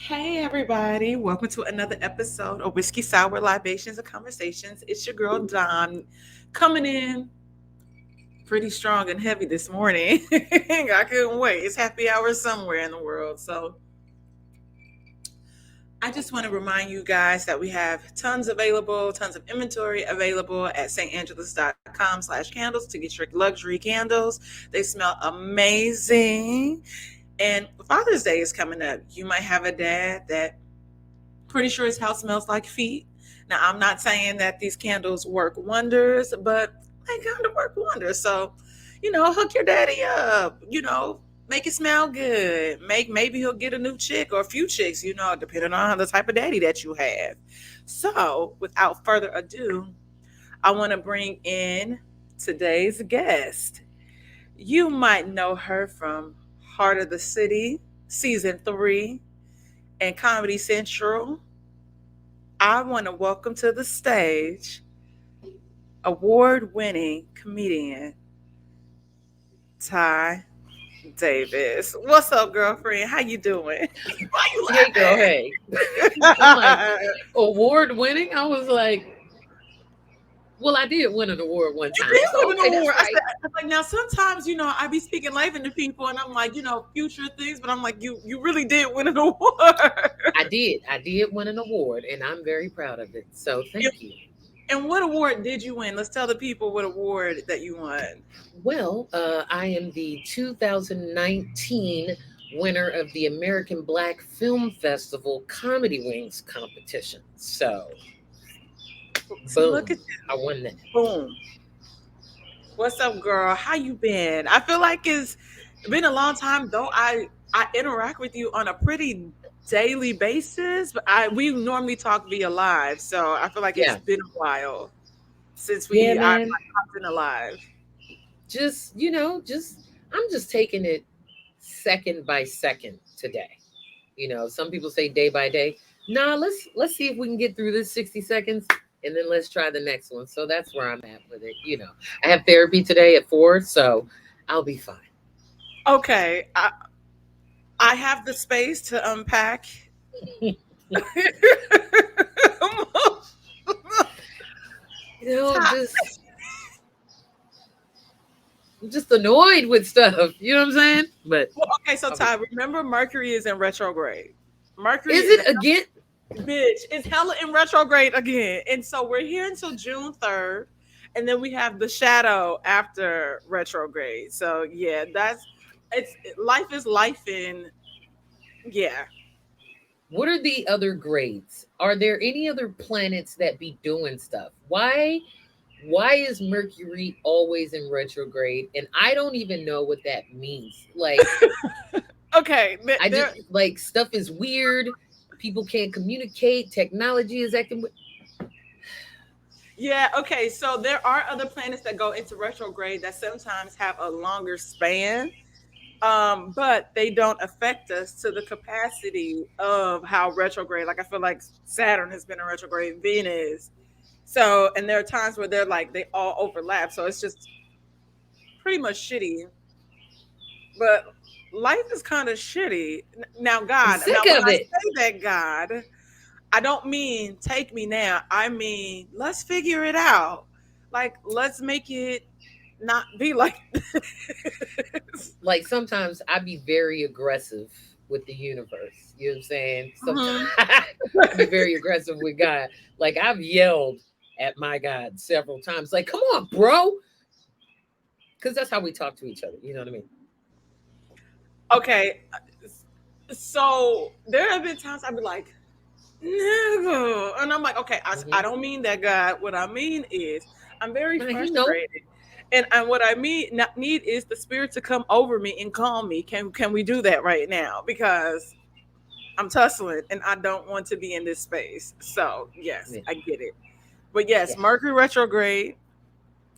Hey everybody, welcome to another episode of Whiskey Sour Libations and Conversations. It's your girl Don coming in pretty strong and heavy this morning. I couldn't wait. It's happy hour somewhere in the world. So I just want to remind you guys that we have tons available, tons of inventory available at santangeles.com/candles to get your luxury candles. They smell amazing. And Father's Day is coming up. You might have a dad that pretty sure his house smells like feet. Now, I'm not saying that these candles work wonders, but they kind of work wonders. So, hook your daddy up, make it smell good. Maybe he'll get a new chick or a few chicks, depending on the type of daddy that you have. So, without further ado, I want to bring in today's guest. You might know her from Heart of the City, season 3, and Comedy Central. I want to welcome to the stage award-winning comedian Ty Davis. What's up, girlfriend? How you doing? Why you Hey girl, laughing? hey. I'm like, award winning? I was like, well, I did win an award one You time. did So win okay, an that's award. I right. said, like now sometimes, I be speaking life into people and I'm like, future things, but I'm like, you really did win an award. I did. I did win an award and I'm very proud of it. So and, thank you. and what award did you win? Let's tell the people what award that you won. Well, I am the 2019 winner of the American Black Film Festival Comedy Wings competition. So So look boom, at I won that. boom. What's up, girl? How you been? I feel like it's been a long time though. I interact with you on a pretty daily basis, but I we normally talk via live, so I feel like it's Yeah. been a while since Yeah, I man. popped in a live. Just I'm just taking it second by second today. Some people say day by day. Nah, let's see if we can get through this 60 seconds and then let's try the next one. So that's where I'm at with it. I have therapy today at 4, so I'll be fine. Okay, I have the space to unpack. Ty- Just I'm just annoyed with stuff. You know what I'm saying? But well, okay, so I'll be Ty, fine. remember Mercury is in retrograde. Mercury Is is it again? bitch, it's hella in retrograde again. And so we're here until June 3rd. And then we have the shadow after retrograde. So yeah, it's life is life in yeah. What are the other grades? Are there any other planets that be doing stuff? Why is Mercury always in retrograde? And I don't even know what that means. Like Okay. I just There like stuff is weird. People can't communicate. Technology is acting. yeah, okay. So there are other planets that go into retrograde that sometimes have a longer span. But they don't affect us to the capacity of how retrograde. Like I feel like Saturn has been in retrograde, Venus. So and there are times where they're like they all overlap. So it's just pretty much shitty. But life is kind of shitty. Now, I'm God, sick now when of I it. say that, God, I don't mean take me now. I mean, let's figure it out. Like, let's make it not be like this. Like sometimes I be very aggressive with the universe. You know what I'm saying? Sometimes Mhm. I be very aggressive with God. Like I've yelled at my God several times. Like, come on, bro. Because that's how we talk to each other. You know what I mean? Okay. So there have been times I'd be like, nigga. And I'm like, okay, I Hmm. don't mean that, God. What I mean is, I'm very Now he know. frustrated. And what I mean not need is the spirit to come over me and calm me. Can we do that right now? Because I'm tussling and I don't want to be in this space. So yes, Yeah. I get it. But yes, Yeah. Mercury retrograde.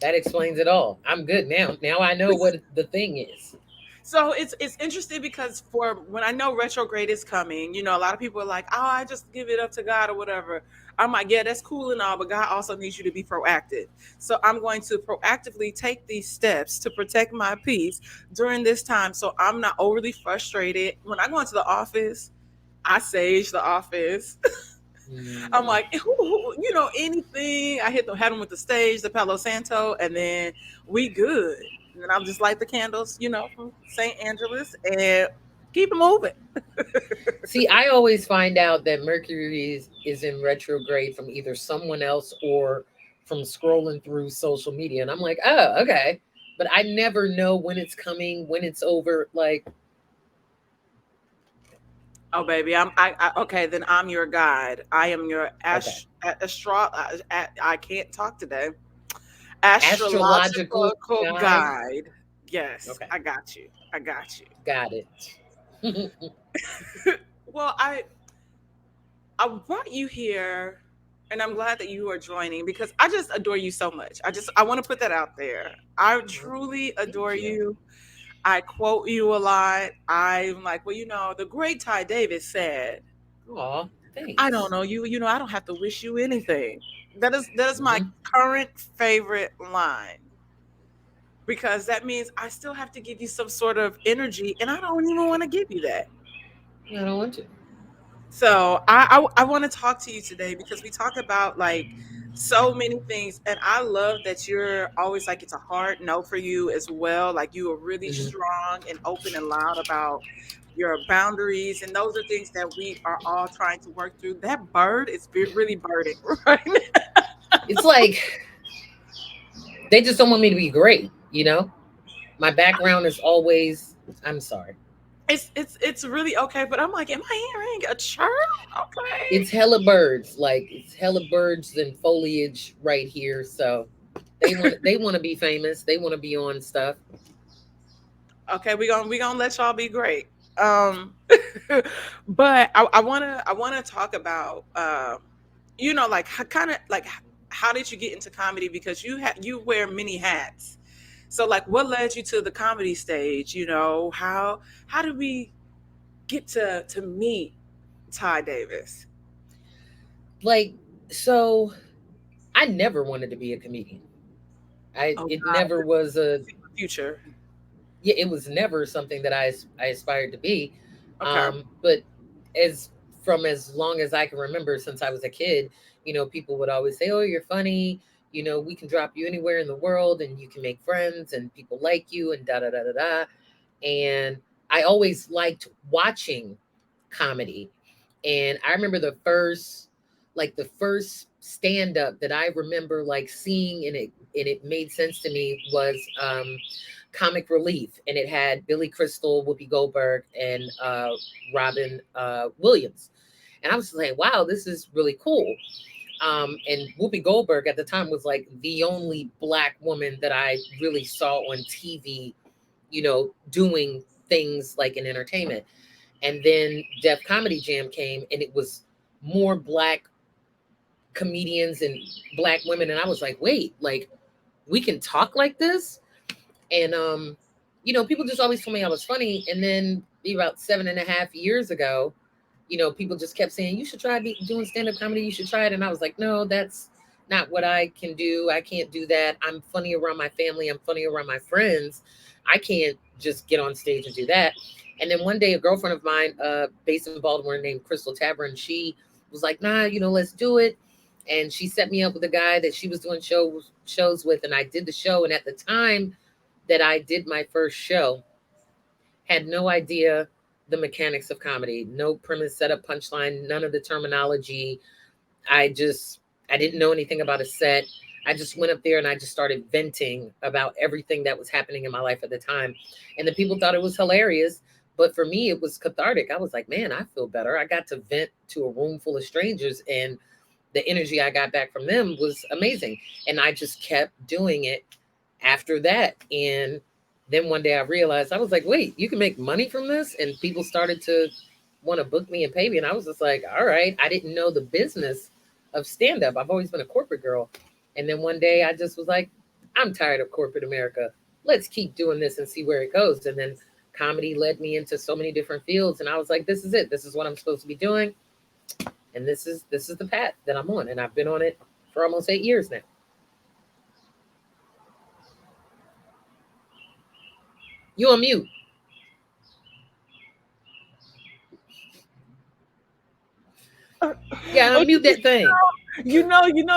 That explains it all. I'm good now. Now I know what the thing is. So it's interesting because for when I know retrograde is coming, a lot of people are like, "Oh, I just give it up to God or whatever." I'm like, "Yeah, that's cool and all, but God also needs you to be proactive." So I'm going to proactively take these steps to protect my peace during this time, so I'm not overly frustrated when I go into the office. I sage the office. I'm Mm, like, anything. I had them with the stage, the Palo Santo, and then we good. And then I'll just light the candles, from St. Angeles and keep it moving. See, I always find out that Mercury is in retrograde from either someone else or from scrolling through social media. And I'm like, oh, okay. But I never know when it's coming, when it's over. Like, Oh, baby, okay. Then I'm your guide. I am your okay. I can't talk today. Astrological Astrological guide. guide. Yes, Okay. I got you. I got you. Got it. Well, I brought you here, and I'm glad that you are joining because I just adore you so much. I want to put that out there. I Well, truly thank adore you. you. I quote you a lot. I'm like, well, the great Ty Davis said, Aw, I don't thanks. know you. I don't have to wish you anything. That is my Hmm. current favorite line because that means I still have to give you some sort of energy, and I don't even want to give you that. I don't want to. So I want to talk to you today because we talk about like so many things, and I love that you're always like it's a hard no for you as well. Like you are really Hmm. strong and open and loud about your boundaries, and those are things that we are all trying to work through. That bird is really birding right now. It's like they just don't want me to be great, you know? My background is always, I'm sorry. It's really okay, but I'm like, am I hearing a chirp? Okay. It's hella birds, like it's hella birds and foliage right here. So they want to be famous. They want to be on stuff. Okay, we gonna let y'all be great. But I wanna talk about like how did you get into comedy because you wear many hats. So like what led you to the comedy stage? How did we get to meet Ty Davis? Like, so I never wanted to be a comedian. I Oh it God, never was a future. yeah, it was never something that I aspired to be. Okay. But as from as long as I can remember, since I was a kid, people would always say, "Oh, you're funny. We can drop you anywhere in the world, and you can make friends, and people like you, and da da da da da." And I always liked watching comedy. And I remember the first stand up that I remember like seeing and it made sense to me was Comic Relief, and it had Billy Crystal, Whoopi Goldberg, and Robin Williams. And I was like, wow, this is really cool. And Whoopi Goldberg at the time was like the only black woman that I really saw on TV, doing things like in entertainment. And then Def Comedy Jam came, and it was more black comedians and black women. And I was like, wait, like we can talk like this? And people just always told me I was funny. And then about 7.5 years ago, people just kept saying, you should try doing stand-up comedy, you should try it. And I was like, no, that's not what I can do. I can't do that. I'm funny around my family, I'm funny around my friends. I can't just get on stage and do that. And then one day a girlfriend of mine, based in Baltimore, named Crystal Tavern, she was like, nah, let's do it. And she set me up with a guy that she was doing shows with, and I did the show. And at the time that I did my first show, had no idea the mechanics of comedy, no premise, setup, punchline, none of the terminology. I didn't know anything about a set. I just went up there and I just started venting about everything that was happening in my life at the time. And the people thought it was hilarious. But for me, it was cathartic. I was like, man, I feel better. I got to vent to a room full of strangers, and the energy I got back from them was amazing. And I just kept doing it after that. And then one day I realized, I was like, wait, you can make money from this? And people started to want to book me and pay me. And I was just like, all right. I didn't know the business of stand up. I've always been a corporate girl. And then one day I just was like, I'm tired of corporate America. Let's keep doing this and see where it goes. And then comedy led me into so many different fields. And I was like, this is it. This is what I'm supposed to be doing. And this is the path that I'm on. And I've been on it for almost 8 years now. You on mute. Yeah, But unmute that thing.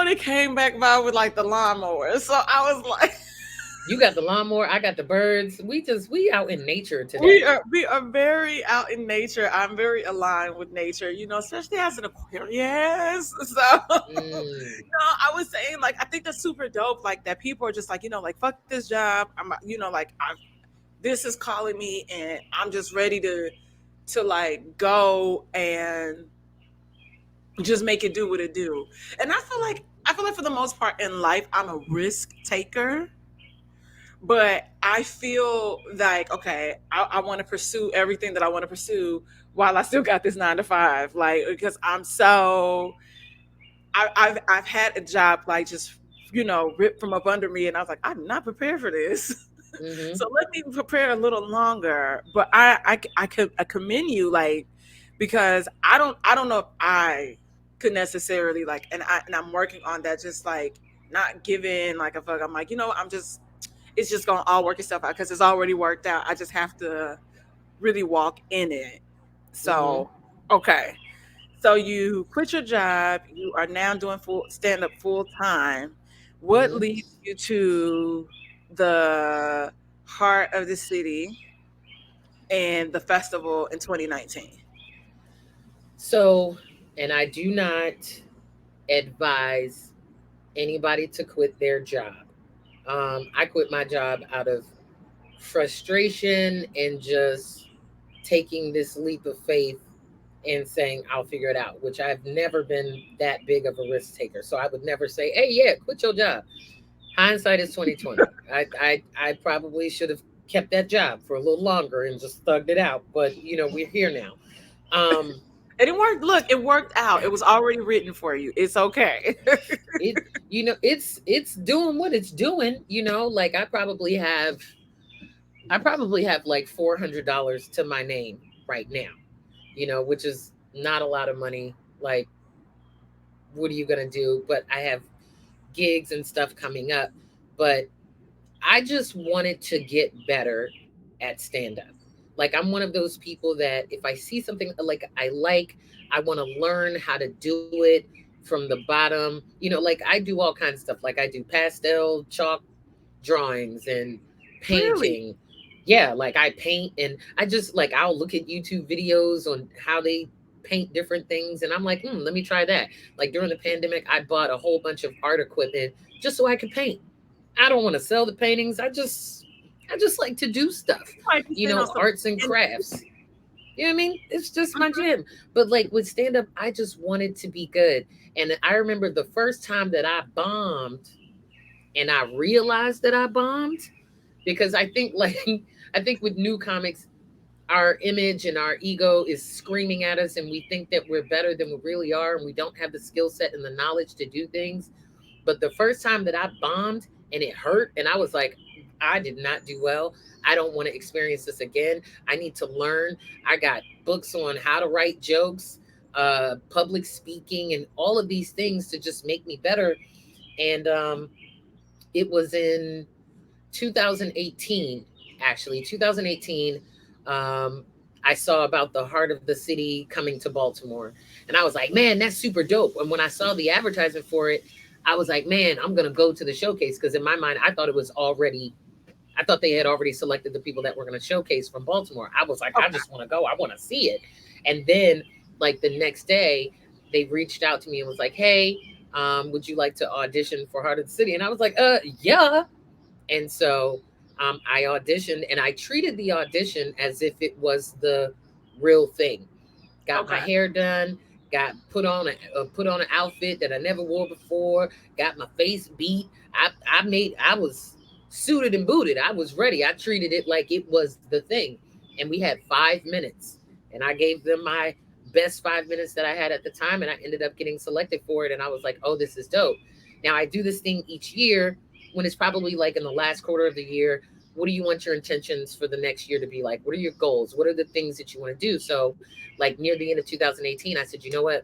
they came back by with like the lawnmower. So I was like, You got the lawnmower, I got the birds. We out in nature we today. are we are very out in nature. I'm very aligned with nature, especially as an Aquarius. So Mm, I was saying like I think that's super dope. Like that people are just like, like fuck this job. Like this is calling me and I'm just ready to like go and just make it do what it do. And I feel like for the most part in life I'm a risk taker, but I feel like okay, I want to pursue everything that I want to pursue while I still got this 9 to 5, like because I've had a job like just ripped from up under me, and I was like I'm not prepared for this. mm-hmm, So let me prepare a little longer. But I commend you, like, because I don't know if I could necessarily like, and I'm working on that, just like not giving like a fuck. I'm like, I'm just it's just gonna all work itself out because it's already worked out. I just have to really walk in it. mm-hmm, So okay. So you quit your job, you are now doing full stand up full time. What mm-hmm. leads you to the heart of the city and the festival in 2019? So, and I do not advise anybody to quit their job. I quit my job out of frustration and just taking this leap of faith and saying I'll figure it out, which I've never been that big of a risk taker. So I would never say, "Hey, yeah, quit your job." Hindsight is 2020. I probably should have kept that job for a little longer and just thugged it out. But we're here now. Um, And it worked. Look, it worked out. It was already written for you. It's okay. it it's doing what it's doing. Like I probably have like $400 to my name right now. Which is not a lot of money. Like, what are you gonna do? But I have gigs and stuff coming up. But I just wanted to get better at stand up. Like, I'm one of those people that if I see something I want to learn how to do it from the bottom. Like I do all kinds of stuff. Like I do pastel chalk drawings and Really? painting. Yeah, like I paint and I just like I'll look at YouTube videos on how they paint different things and I'm like, let me try that. Like during the pandemic, I bought a whole bunch of art equipment just so I could paint. I don't want to sell the paintings. I just like to do stuff. Like you stand on some Arts and and crafts. You know what I mean? It's just my gym. But like with stand up, I just wanted to be good. And I remember the first time that I bombed and I realized that I bombed because I think like I think with new comics, our image and our ego is screaming at us and we think that we're better than we really are and we don't have the skill set and the knowledge to do things. But the first time that I bombed and it hurt, and I was like, I did not do well. I don't want to experience this again. I need to learn. I got books on how to write jokes, public speaking, and all of these things to just make me better. And it was in 2018, actually, 2018. Um, I saw about the heart of the city coming to Baltimore. And I was like, man, that's super dope. And when I saw the advertisement for it, I was like, man, I'm going to go to the showcase. Because in my mind, I thought they had already selected the people that were going to showcase from Baltimore. I was like, I okay, just want to go. I want to see it. And then, like, the next day, they reached out to me and was like, hey, would you like to audition for Heart of the City? And I was like, yeah. And so I auditioned and I treated the audition as if it was the real thing. Got my okay. hair done, got put on an outfit that I never wore before, got my face beat. I was suited and booted. I was ready. I treated it like it was the thing. And we had 5 minutes. And I gave them my best 5 minutes that I had at the time and I ended up getting selected for it and I was like, "Oh, this is dope." Now I do this thing each year when it's probably like in the last quarter of the year. What do you want your intentions for the next year to be like? What are your goals? What are the things that you want to do? So, like near the end of 2018, I said, you know what?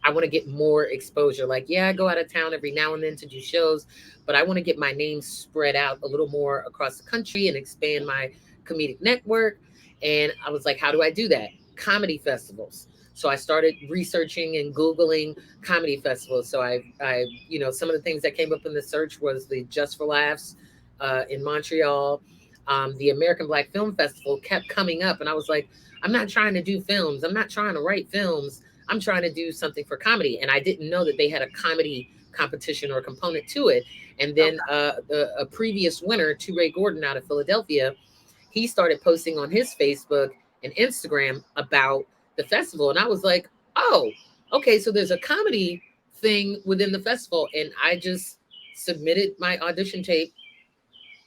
I want to get more exposure. Like, yeah, I go out of town every now and then to do shows, but I want to get my name spread out a little more across the country and expand my comedic network. And I was like, how do I do that? comedy festivals. So I started researching and Googling comedy festivals. So some of the things that came up in the search was the Just for Laughs in Montreal. The American Black Film Festival kept coming up, and I was like, I'm not trying to do films. I'm not trying to write films. I'm trying to do something for comedy. And I didn't know that they had a comedy competition or component to it. And then Okay. a previous winner, Two Ray Gordon out of Philadelphia, he started posting on his Facebook and Instagram about the festival. And I was like, oh, okay, so there's a comedy thing within the festival. And I just submitted my audition tape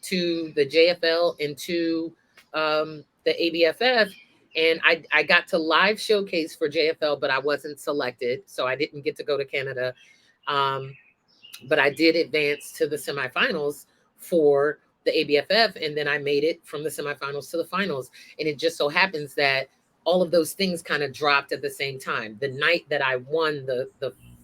to the JFL and to the ABFF. And I got to live showcase for JFL, but I wasn't selected. So I didn't get to go to Canada. Um, but I did advance to the semifinals for the ABFF, and then I made it from the semifinals to the finals. And it just so happens that all of those things kind of dropped at the same time. The night that I won the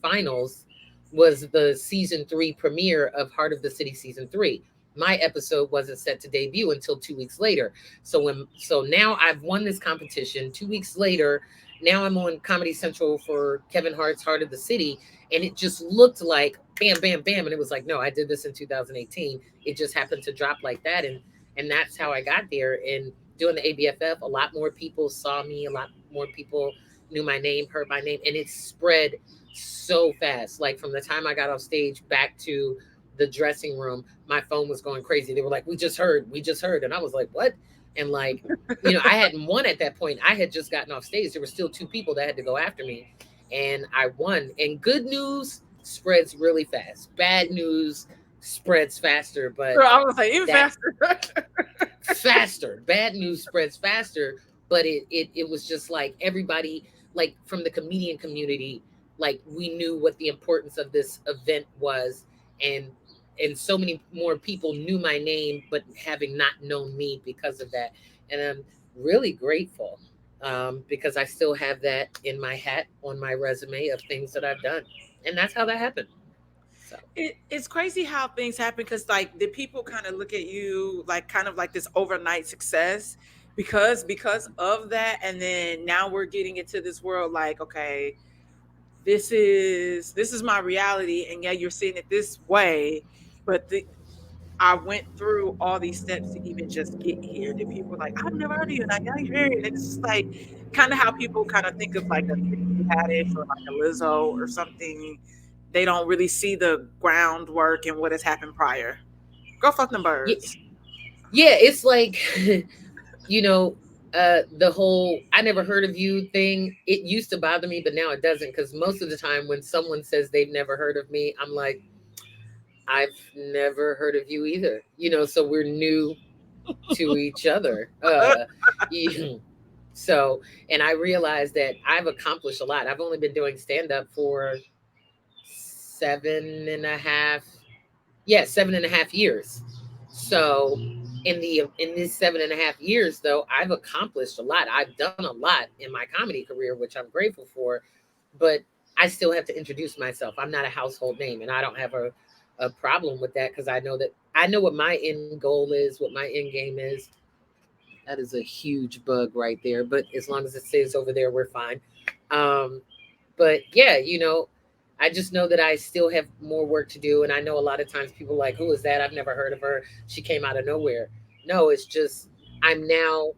finals was the season 3 premiere of Heart of the City season 3. My episode wasn't set to debut until 2 weeks later. So now I've won this competition. 2 weeks later, now I'm on Comedy Central for Kevin Hart's Heart of the City, and it just looked like bam, bam, bam, and it was like, no, I did this in 2018. It just happened to drop like that, and that's how I got there. And doing the ABFF, a lot more people saw me, a lot more people knew my name, heard my name, and it spread so fast. Like from the time I got off stage back to the dressing room, my phone was going crazy. They were like, we just heard, and I was like, what? And like, I hadn't won at that point. I had just gotten off stage. There were still 2 people that had to go after me, and I won. And good news spreads really fast. Bad news spreads faster, but So I was like, even that faster. faster. Bad news spreads faster, but it was just like everybody, like from the comedian community, like we knew what the importance of this event was, and so many more people knew my name, but having not known me because of that, and I'm really grateful because I still have that in my hat on my resume of things that I've done, and that's how that happened. So It's crazy how things happen because like the people kind of look at you like kind of like this overnight success because of that, and then now we're getting into this world like, okay, this is my reality, and yeah, you're seeing it this way, but I went through all these steps to even just get here. That people were like, I've never heard of you, and I know you're here. And it's just like kind of how people kind of think of like a Tiffany Haddish or like a Lizzo or something. They don't really see the groundwork and what has happened prior. Go fuck them yeah, birds. yeah, it's like you know, the whole "I never heard of you" thing. It used to bother me, but now it doesn't. Because most of the time, when someone says they've never heard of me, I'm like, I've never heard of you either. So we're new to each other. You- so, and I realized that I've accomplished a lot. I've only been doing stand up for 7.5 years. So in these 7.5 years, though, I've accomplished a lot. I've done a lot in my comedy career, which I'm grateful for. But I still have to introduce myself. I'm not a household name, and I don't have a problem with that because I know what my end goal is, what my end game is. That is a huge bug right there. But as long as it stays over there, we're fine. Um, but yeah, I just know that I still have more work to do. And I know a lot of times people are like, who is that? I've never heard of her. She came out of nowhere. No, it's just I'm now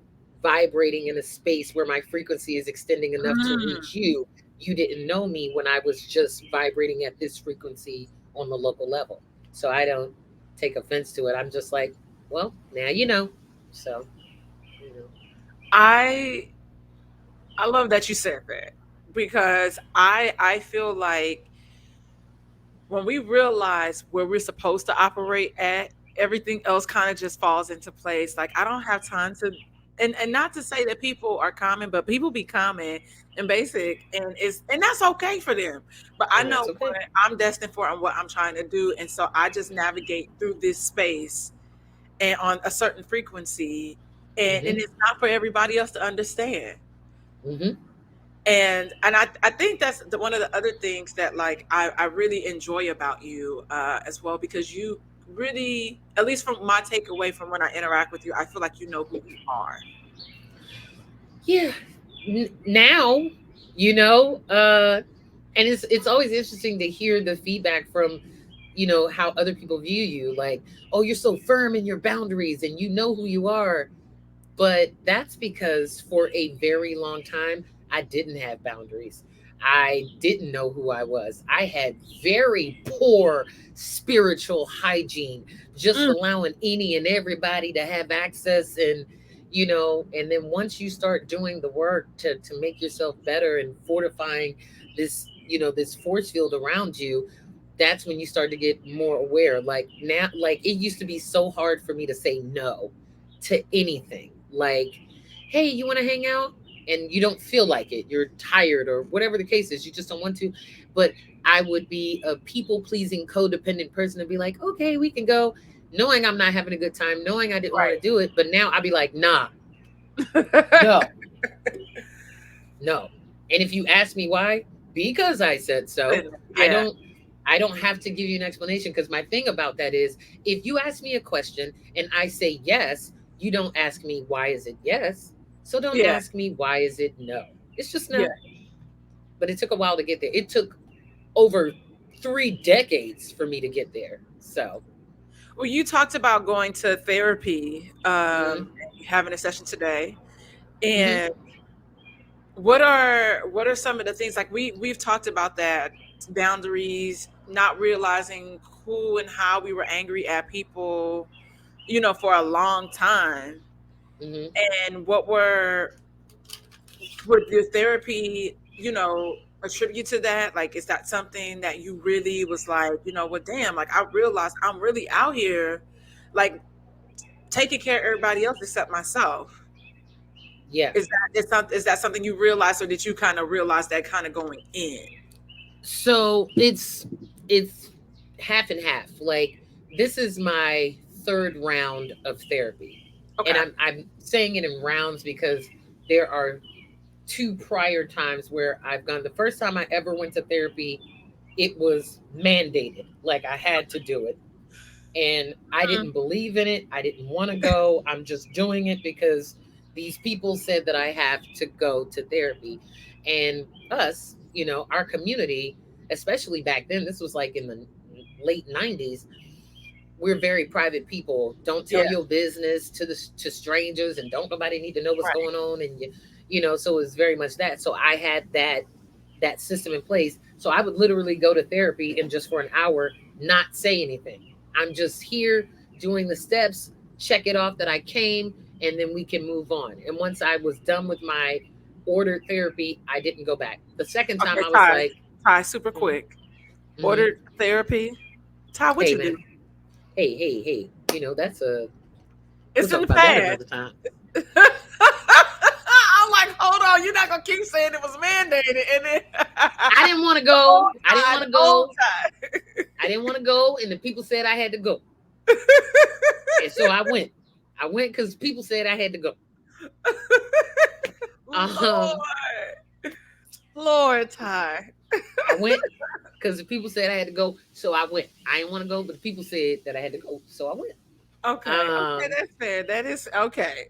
vibrating in a space where my frequency is extending enough to reach Mm. you. You didn't know me when I was just vibrating at this frequency on the local level. So I don't take offense to it. I'm just like, well, now you know. So, you know. I I love that you said that because I feel like when we realize where we're supposed to operate at, everything else kind of just falls into place. Like I don't have time to, and not to say that people are common, but people be common and basic, and that's okay for them. But I And know that's what okay. I'm destined for and what I'm trying to do, and so I just navigate through this space and on a certain frequency, and Mm-hmm. it's not for everybody else to understand. Mm-hmm. And I think that's one of the other things that like I really enjoy about you as well, because you really, at least from my takeaway from when I interact with you, I feel like you know who you are. Yeah. now, and it's always interesting to hear the feedback from, how other people view you, like, oh, you're so firm in your boundaries and you know who you are. But that's because for a very long time, I didn't have boundaries. I didn't know who I was. I had very poor spiritual hygiene, just Mm, allowing any and everybody to have access. And then once you start doing the work to make yourself better and fortifying this force field around you, that's when you start to get more aware. Like now, like it used to be so hard for me to say no to anything. Like, hey, you want to hang out? And you don't feel like it. You're tired or whatever the case is. You just don't want to. But I would be a people pleasing, codependent person and be like, okay, we can go, knowing I'm not having a good time, knowing I didn't want to right. do it. But now I'd be like, nah, no, no. And if you ask me why, because I said so. I Yeah, don't I don't have to give you an explanation, because my thing about that is, if you ask me a question and I say yes, you don't ask me why is it yes. So don't yeah, ask me why is it no. It's just yeah. no. But it took a while to get there. It took over 3 decades for me to get there. So, Well, you talked about going to therapy, mhm, having a session today, mhm, and what are some of the things, like we've talked about that, boundaries, not realizing who and how we were angry at people, for a long time, mhm. and what were would your therapy, attribute to that? Like, is that something that you really was like, well, damn, like I realized I'm really out here, like taking care of everybody else except myself. Yeah. Is that something you realized, or did you kind of realize that kind of going in? So it's half and half. Like, this is my third round of therapy. And Okay. I'm saying it in rounds because there are two prior times where I've gone. The first time I ever went to therapy, it was mandated. Like, I had to do it. And I Mm, didn't believe in it. I didn't want to go. I'm just doing it because these people said that I have to go to therapy. And us, our community, especially back then, this was like in the late 90s, we're very private people. Don't tell yeah. your business to strangers, and don't nobody need to know what's Right. going on. And so it's very much that. So I had that system in place. So I would literally go to therapy and just for an hour not say anything. I'm just here doing the steps, check it off that I came, and then we can move on. And once I was done with my ordered therapy, I didn't go back. The second time Okay, I was Ty. like, Ty, super mm-hmm, quick. mm-hmm, Ordered therapy. Ty, what hey you do? man, hey, that's a we'll It's in talk the about that past. another time. I'm like, hold on, you're not gonna keep saying it was mandated, and then I didn't want to the go. old I didn't Ty, want the to old go. Ty. I didn't want to go, and the people said I had to go, and so I went. I went because people said I had to go. Um, Lord, Lord, Ty. I went because the people said I had to go, so I went. I didn't want to go, but the people said that I had to go, so I went. Okay, okay, Um, that's fair. That is okay.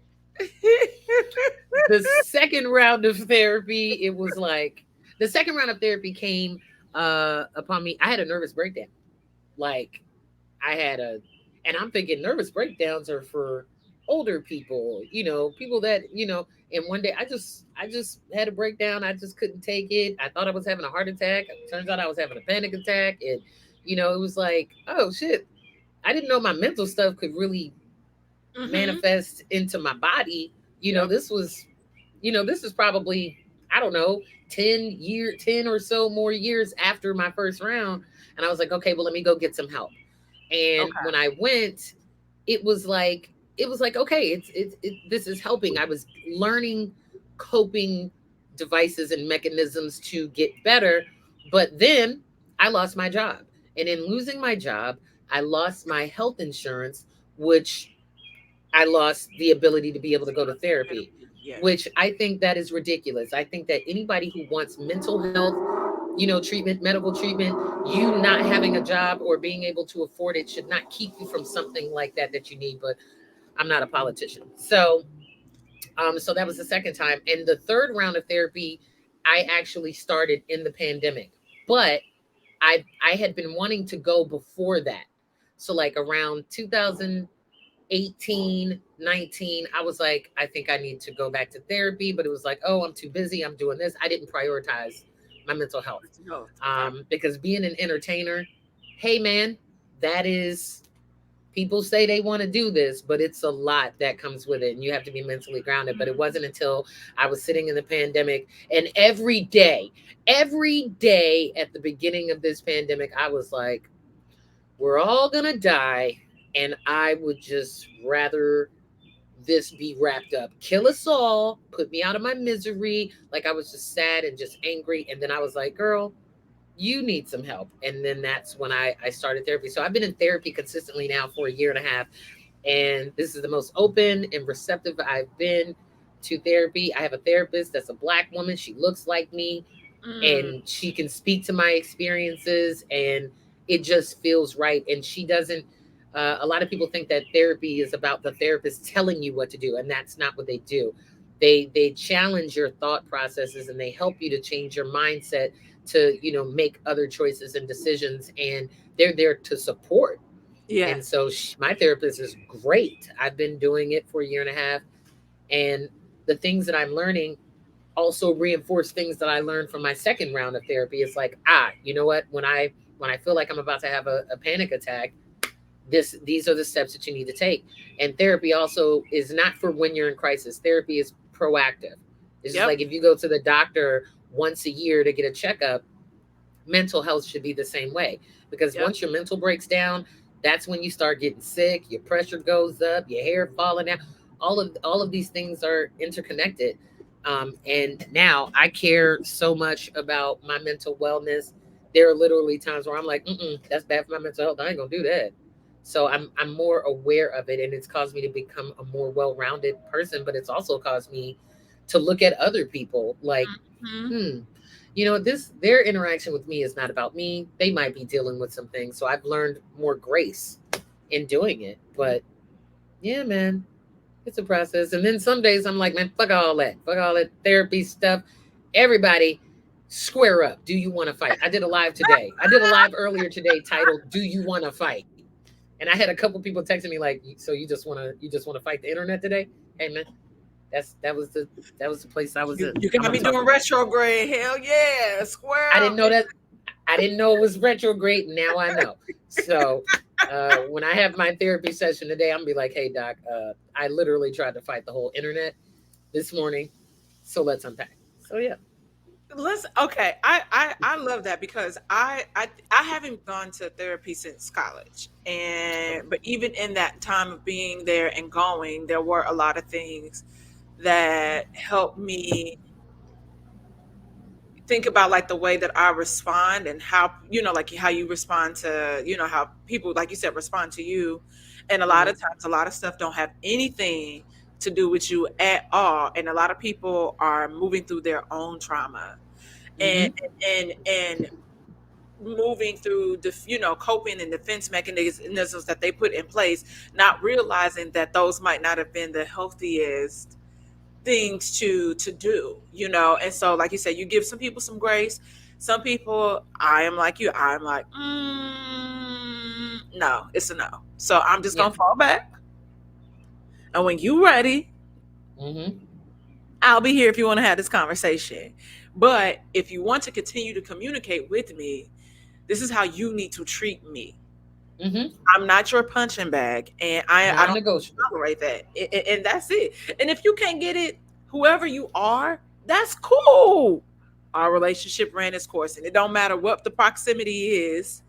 the second round of therapy, it was like the second round of therapy came upon me. I had a nervous breakdown. Like, I had a, and I'm thinking nervous breakdowns are for older people, people that, and one day I just had a breakdown. I just couldn't take it. I thought I was having a heart attack. It turns out I was having a panic attack. And, it was like, oh shit. I didn't know my mental stuff could really Mm-hmm. manifest into my body. Yep. This is probably, I don't know, 10 or so more years after my first round. And I was like, okay, well, let me go get some help. And Okay. when I went, it was like okay, this is helping. I was learning coping devices and mechanisms to get better. But then I lost my job. And in losing my job, I lost my health insurance, which I lost the ability to be able to go to therapy, Therapy. Yeah. which I think that is ridiculous. I think that anybody who wants mental health, treatment, medical treatment, you not having a job or being able to afford it should not keep you from something like that you need. But I'm not a politician. So So that was the second time. And the third round of therapy, I actually started in the pandemic. But I had been wanting to go before that. So like around 2018, 19, I was like, I think I need to go back to therapy. But it was like, oh, I'm too busy. I'm doing this. I didn't prioritize my mental health. Mental health. Okay. Because being an entertainer, hey man, that is, people say they want to do this, but it's a lot that comes with it, and you have to be mentally grounded. But it wasn't until I was sitting in the pandemic, and every day at the beginning of this pandemic, I was like, we're all gonna die, and I would just rather this be wrapped up. Kill us all, put me out of my misery. Like I was just sad and just angry. And then I was like, girl, you need some help. And then that's when I started therapy. So I've been in therapy consistently now for a year and a half. And this is the most open and receptive I've been to therapy. I have a therapist that's a Black woman. She looks like me, Mm, and she can speak to my experiences, and it just feels right. And she doesn't, a lot of people think that therapy is about the therapist telling you what to do, and that's not what they do. They challenge your thought processes, and they help you to change your mindset to, make other choices and decisions, and they're there to support. And yes. so my therapist is great. I've been doing it for a year and a half, and the things that I'm learning also reinforce things that I learned from my second round of therapy. It's like, you know what? When I feel like I'm about to have a panic attack, these are the steps that you need to take. And therapy also is not for when you're in crisis. Therapy is proactive. It's just Yep. like if you go to the doctor once a year to get a checkup, mental health should be the same way, because Yep. once your mental breaks down, that's when you start getting sick, your pressure goes up, your hair falling out. All of these things are interconnected. And now I care so much about my mental wellness. There are literally times where I'm like, that's bad for my mental health, I ain't gonna do that. So I'm more aware of it, and it's caused me to become a more well-rounded person. But it's also caused me to look at other people like, Hmm. hmm, this, their interaction with me is not about me. They might be dealing with some things. So I've learned more grace in doing it. But yeah, man, it's a process. And then some days I'm like, man, fuck all that. Fuck all that therapy stuff. Everybody square up. Do you want to fight? I did a live today. I did a live earlier today titled "Do You Want to Fight?" And I had a couple people texting me like, "So you just want to fight the internet today?" Hey man, that's that was the place I was You, in. you I'm got gonna me talk doing about it. retrograde. Hell yeah. I Square didn't up. know that. I didn't know it was retrograde. Now I know. So when I have my therapy session today, I'm gonna be like, "Hey doc, I literally tried to fight the whole internet this morning. So let's unpack." So yeah. Listen, okay, I love that because I haven't gone to therapy since college, Okay. and but even in that time of being there and going, there were a lot of things that helped me think about like the way that I respond and how, like how you respond to, how people, like you said, respond to you. And a lot Mm-hmm. of times, a lot of stuff don't have anything to do with you at all. And a lot of people are moving through their own trauma and Mm-hmm. and moving through the, coping and defense mechanisms that they put in place, not realizing that those might not have been the healthiest things to do, and so like you said, you give some people some grace. Some people, I am like you, I'm like, no, it's a no. So I'm just Yeah. gonna fall back, and when you ready, Mm-hmm. I'll be here if you want to have this conversation. But if you want to continue to communicate with me, this is how you need to treat me. Mm-hmm. I'm not your punching bag, and I don't Non-negotiable. tolerate that. And that's it. And if you can't get it, whoever you are, that's cool. Our relationship ran its course, and it don't matter what the proximity is.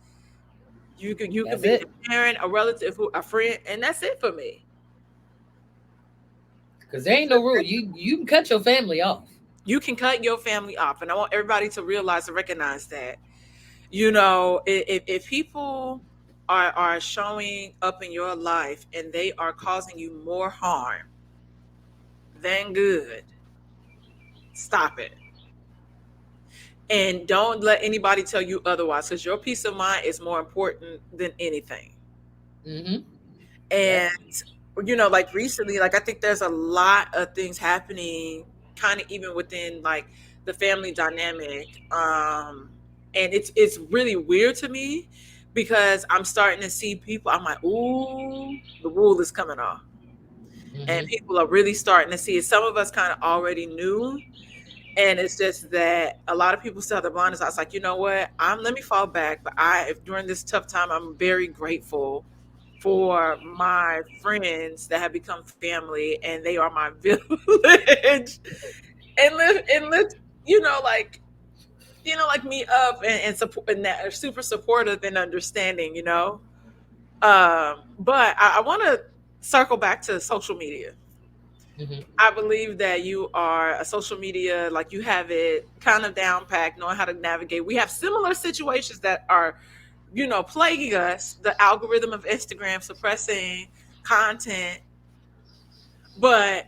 You can That's be it. a parent, a relative, a friend, and that's it for me. Because there ain't no rule. You can cut your family off. You can cut your family off, and I want everybody to realize and recognize that. If people are showing up in your life and they are causing you more harm than good, stop it. And don't let anybody tell you otherwise, because your peace of mind is more important than anything. Mm-hmm. Yep. And like recently, like I think there's a lot of things happening kind of even within like the family dynamic. And it's really weird to me because I'm starting to see people, I'm like, ooh, the wool is coming off. And Hmm. people are really starting to see it. Some of us kind of already knew. And it's just that a lot of people still have the blinders. I was like, you know what? Let me fall back. But if during this tough time, I'm very grateful for my friends that have become family, and they are my village, and lift, like like me up and support, and that are super supportive and understanding. But I want to circle back to social media. Hmm. I believe that you are a social media, like you have it kind of down packed, knowing how to navigate. We have similar situations that are, plaguing us, the algorithm of Instagram suppressing content. But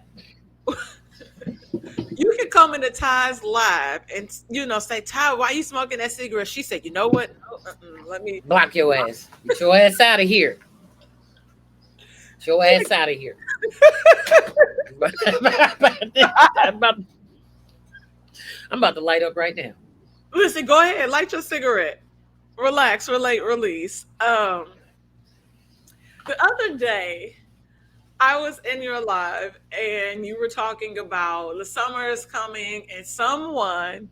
you can come into Ty's live and, say, Ty, why you smoking that cigarette? She said, you know what? No, let me. Block your ass. Get your ass out of here. Get your ass out of here. I'm about, I'm about to light up right now. Listen, go ahead, light your cigarette. Relax, relate, release. The other day, I was in your live and you were talking about the summer is coming, and someone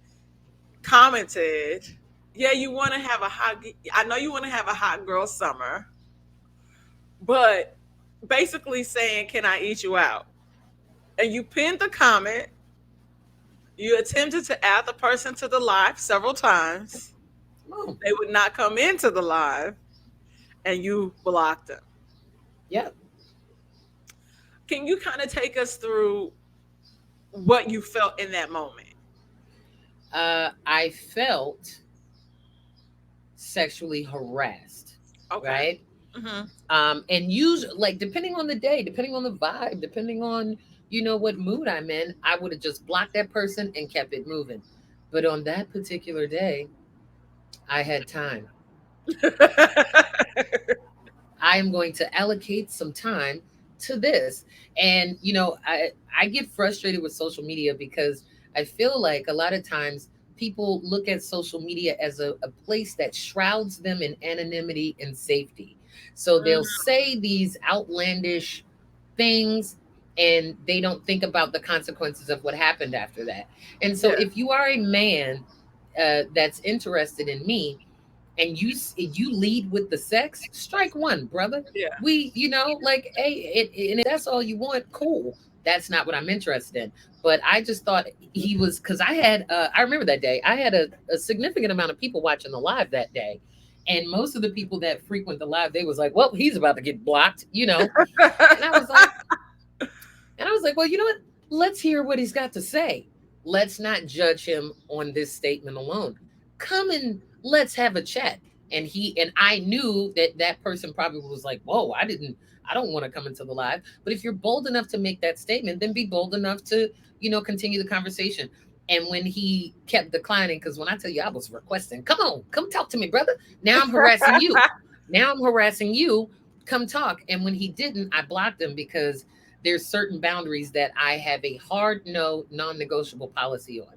commented, yeah, you want to have a hot, I know you want to have a hot girl summer, but basically saying, can I eat you out? And you pinned the comment. You attempted to add the person to the live several times. Oh, They would not come into the live, and you blocked them. yeah. Can you kind of take us through what you felt in that moment? I felt sexually harassed, Okay. right? Hmm. And usually, like, depending on the day, depending on the vibe, depending on, what mood I'm in, I would have just blocked that person and kept it moving. But on that particular day, I had time. I am going to allocate some time to this. And I get frustrated with social media because I feel like a lot of times people look at social media as a place that shrouds them in anonymity and safety. So they'll say these outlandish things and they don't think about the consequences of what happened after that. And so Yeah. if you are a man that's interested in me, and you lead with the sex, strike one, brother. Yeah. We, like, hey, and if that's all you want, cool. That's not what I'm interested in. But I just thought he was, because I remember that day I had a significant amount of people watching the live that day, and most of the people that frequent the live, they was like, well, he's about to get blocked. And I was like, well, you know what? Let's hear what he's got to say. Let's not judge him on this statement alone. Come and let's have a chat. And I knew that that person probably was like, whoa, I don't want to come into the live. But if you're bold enough to make that statement, then be bold enough to, continue the conversation. And when he kept declining, because when I tell you I was requesting, come on, come talk to me, brother. Now I'm harassing you. Now I'm harassing you. Come talk. And when he didn't, I blocked him because there's certain boundaries that I have a hard no, non-negotiable policy on.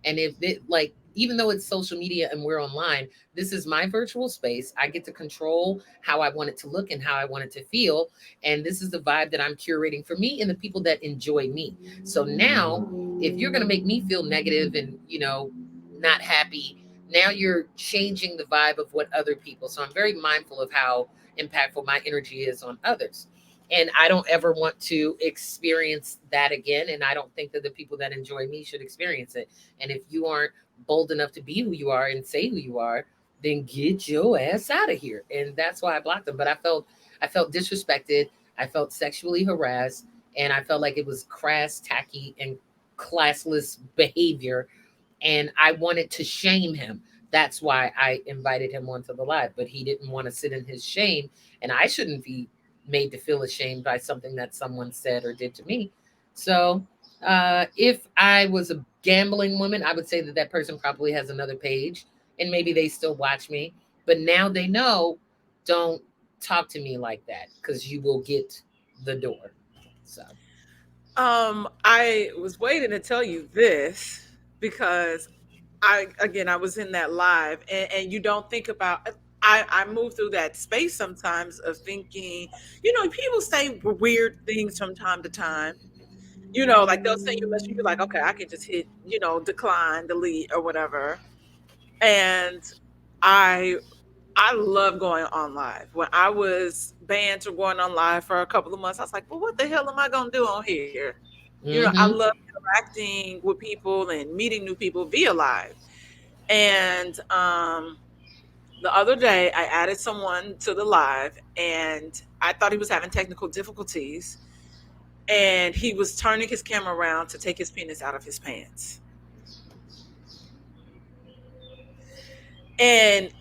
And if it, like, even though it's social media and we're online, this is my virtual space. I get to control how I want it to look and how I want it to feel. And this is the vibe that I'm curating for me and the people that enjoy me. So now, if you're going to make me feel negative and, not happy, now you're changing the vibe of what other people. So I'm very mindful of how impactful my energy is on others. And I don't ever want to experience that again. And I don't think that the people that enjoy me should experience it. And if you aren't bold enough to be who you are and say who you are, then get your ass out of here. And that's why I blocked them. But I felt disrespected. I felt sexually harassed, and I felt like it was crass, tacky, and classless behavior. And I wanted to shame him. That's why I invited him onto the live, but he didn't want to sit in his shame. And I shouldn't be made to feel ashamed by something that someone said or did to me. So, if I was a gambling woman, I would say that that person probably has another page and maybe they still watch me. But now they know, don't talk to me like that because you will get the door. So, I was waiting to tell you this because I was in that live, and you don't think about. I move through that space sometimes of thinking, people say weird things from time to time. Like they'll send you a message, you're like, okay, I can just hit, decline, delete, or whatever. And I I love going on live. When I was banned from going on live for a couple of months, I was like, well, what the hell am I gonna do on here? I mm-hmm. love interacting with people and meeting new people via live. And the other day I added someone to the live, and I thought he was having technical difficulties, and he was turning his camera around to take his penis out of his pants. And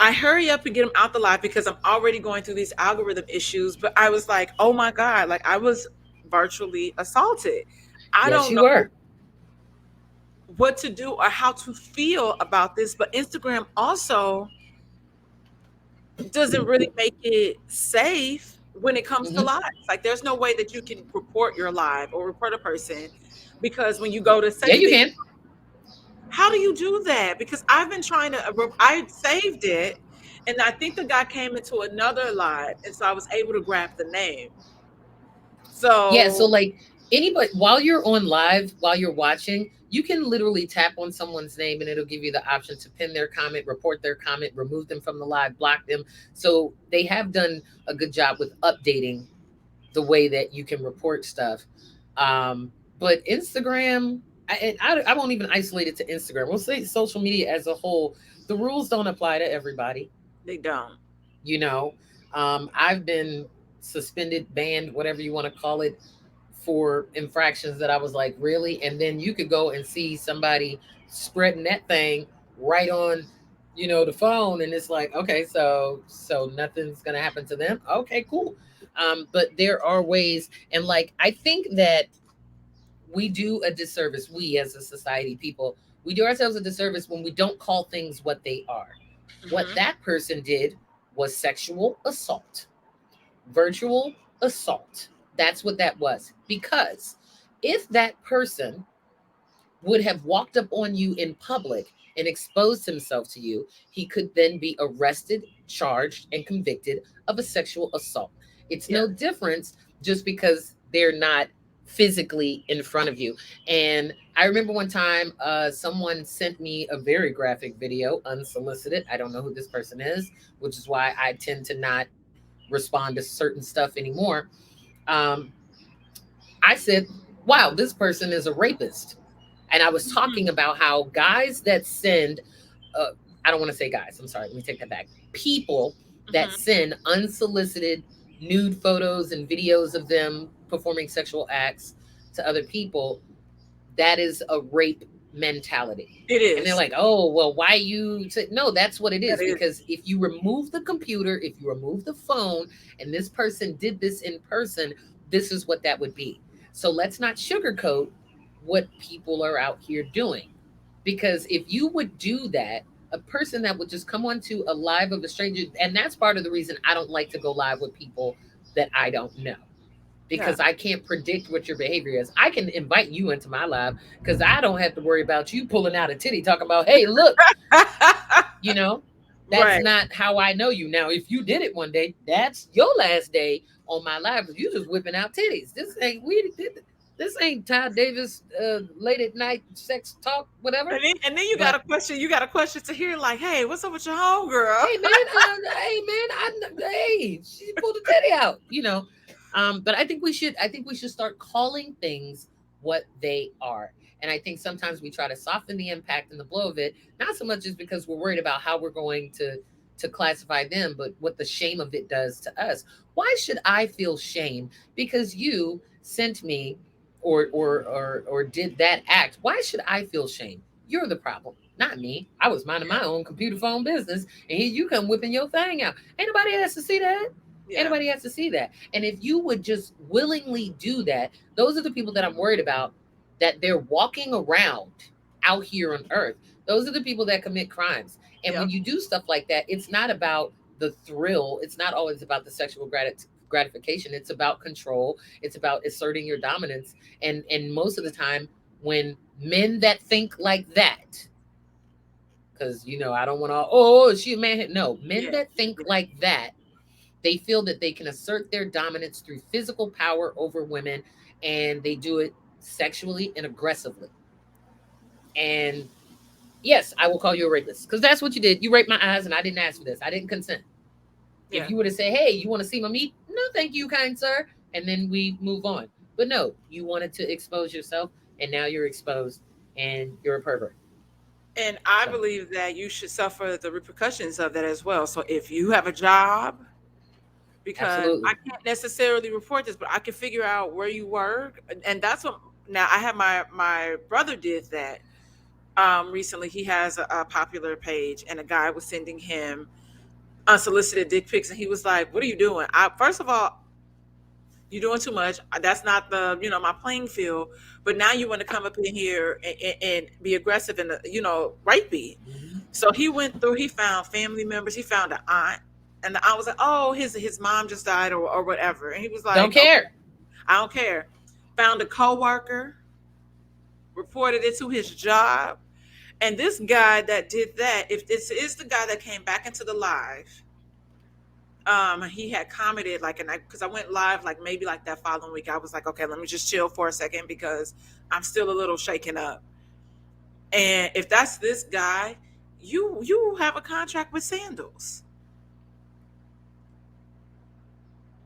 I hurry up and get him out the live because I'm already going through these algorithm issues. But I was like, oh my God, like I was virtually assaulted. I Yes, don't you know were. what to do or how to feel about this. But Instagram also doesn't really make it safe when it comes to Hmm. lives. Like there's no way that you can report your live or report a person, because when you go to Yeah, save you it, can. how do you do that? Because I've been trying to, I saved it, and I think the guy came into another live, and so I was able to grab the name. Yeah, so So like anybody, while you're on live, while you're watching, you can literally tap on someone's name and it'll give you the option to pin their comment, report their comment, remove them from the live, block them. So they have done a good job with updating the way that you can report stuff. But Instagram, I won't even isolate it to Instagram. We'll say social media as a whole. The rules don't apply to everybody. they don't. You know, I've been suspended, banned, whatever you want to call it, for infractions that I was like, really? And then you could go and see somebody spreading that thing right on, the phone, and it's like, okay, so nothing's gonna happen to them. Okay, cool. But there are ways, and like I think that we do a disservice, we as a society, people, we do ourselves a disservice when we don't call things what they are. What Hmm. that person did was sexual assault, virtual assault. That's what that was. Because if that person would have walked up on you in public and exposed himself to you, he could then be arrested, charged, and convicted of a sexual assault. It's Yeah. no difference just because they're not physically in front of you. And I remember one time someone sent me a very graphic video unsolicited. I don't know who this person is, which is why I tend to not respond to certain stuff anymore. Um, I said, wow, this person is a rapist. And I was talking Hmm. about how guys that send, uh, I don't want to say guys, I'm sorry, let me take that back. People that Hmm. send unsolicited nude photos and videos of them performing sexual acts to other people, that is a rape mentality. It And they're is. like, oh, well, why you say no, that's what it That is. is. Because if you remove the computer, if you remove the phone, and this person did this in person, this is what that would be. So let's not sugarcoat what people are out here doing. Because if you would do that, a person that would just come onto a live of a stranger, and that's part of the reason I don't like to go live with people that I don't know, Yeah. because I can't predict what your behavior is. I can invite you into my live because I don't have to worry about you pulling out a titty talking about, hey, look, you know, that's Right. not how I know you. Now, if you did it one day, that's your last day on my live because you just whipping out titties. This ain't Todd Davis late at night sex talk, whatever. And then you got But a question. You got a question to hear, like, hey, what's up with your homegirl? hey, she pulled a teddy out, But I think we should start calling things what they are. And I think sometimes we try to soften the impact and the blow of it, not so much just because we're worried about how we're going to classify them, but what the shame of it does to us. Why should I feel shame because you sent me or did that act? Why should I feel shame? You're the problem, not me. I was minding Yeah. my own computer phone business, and here you come whipping your thing out. Ain't nobody has to see that. Yeah. Anybody has to see that. And if you would just willingly do that, those are the people that I'm worried about, that they're walking around out here on earth. Those are the people that commit crimes. And when Yep. you do stuff like that, it's not about the thrill. It's not always about the sexual gratification. It's about control. It's about asserting your dominance. And most of the time, when men that think like that, because I don't want to. Oh, is she a man? No, men Yeah. that think like that, they feel that they can assert their dominance through physical power over women, and they do it sexually and aggressively. And yes, I will call you a rapist because that's what you did. You raped my eyes, and I didn't ask for this. I didn't consent. If Yeah. you would have said, "Hey, you want to see my meat?" No, thank you, kind sir, and then we move on. But no, you wanted to expose yourself, and now you're exposed, and you're a pervert. And I So, believe that you should suffer the repercussions of that as well. So if you have a job, because I absolutely. can't necessarily report this, but I can figure out where you work, and that's what. Now I have my brother did that recently. He has a popular page, and a guy was sending him unsolicited dick pics, and he was like, "What are you doing?" I First of all, you're doing too much. That's not the my playing field. But now you want to come up in here and be aggressive and rapey. Hmm. So he went through. He found family members. He found an aunt, and the aunt was like, "Oh, his mom just died or whatever." And he was Don't like, "Okay, care. I don't care." Found a coworker, reported it to his job, and this guy that did that, if this is the guy that came back into the live, he had commented like, and because I went live like maybe like that following week, I was like, okay, let me just chill for a second because I'm still a little shaken up. And if that's this guy, you have a contract with Sandals.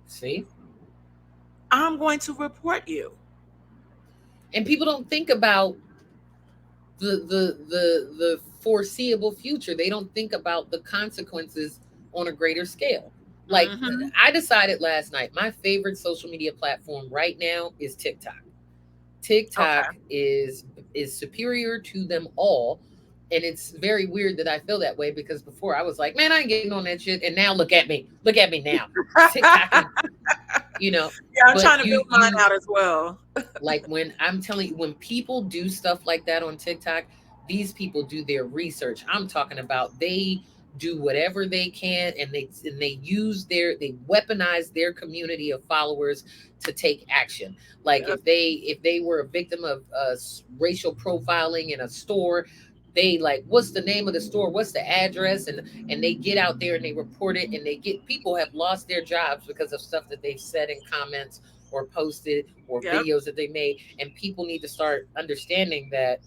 See, I'm going to report you. and people don't think about the foreseeable future. They don't think about the consequences on a greater scale. Like, Hmm. I decided last night, my favorite social media platform right now is TikTok. TikTok Okay. is superior to them all. And it's very weird that I feel that way because before I was like, man, I ain't getting on that shit. And now look at me. Look at me now. TikTok and Yeah, I'm but trying to you build mine you out as well. like, when I'm telling you, when people do stuff like that on TikTok, these people do their research. I'm talking about they do whatever they can, and they weaponize their community of followers to take action. Like, Yep. if they were a victim of racial profiling in a store, they like, what's the name of the store, what's the address, and they get out there and they report it, and they get people have lost their jobs because of stuff that they've said in comments or posted or Yep. videos that they made. And people need to start understanding that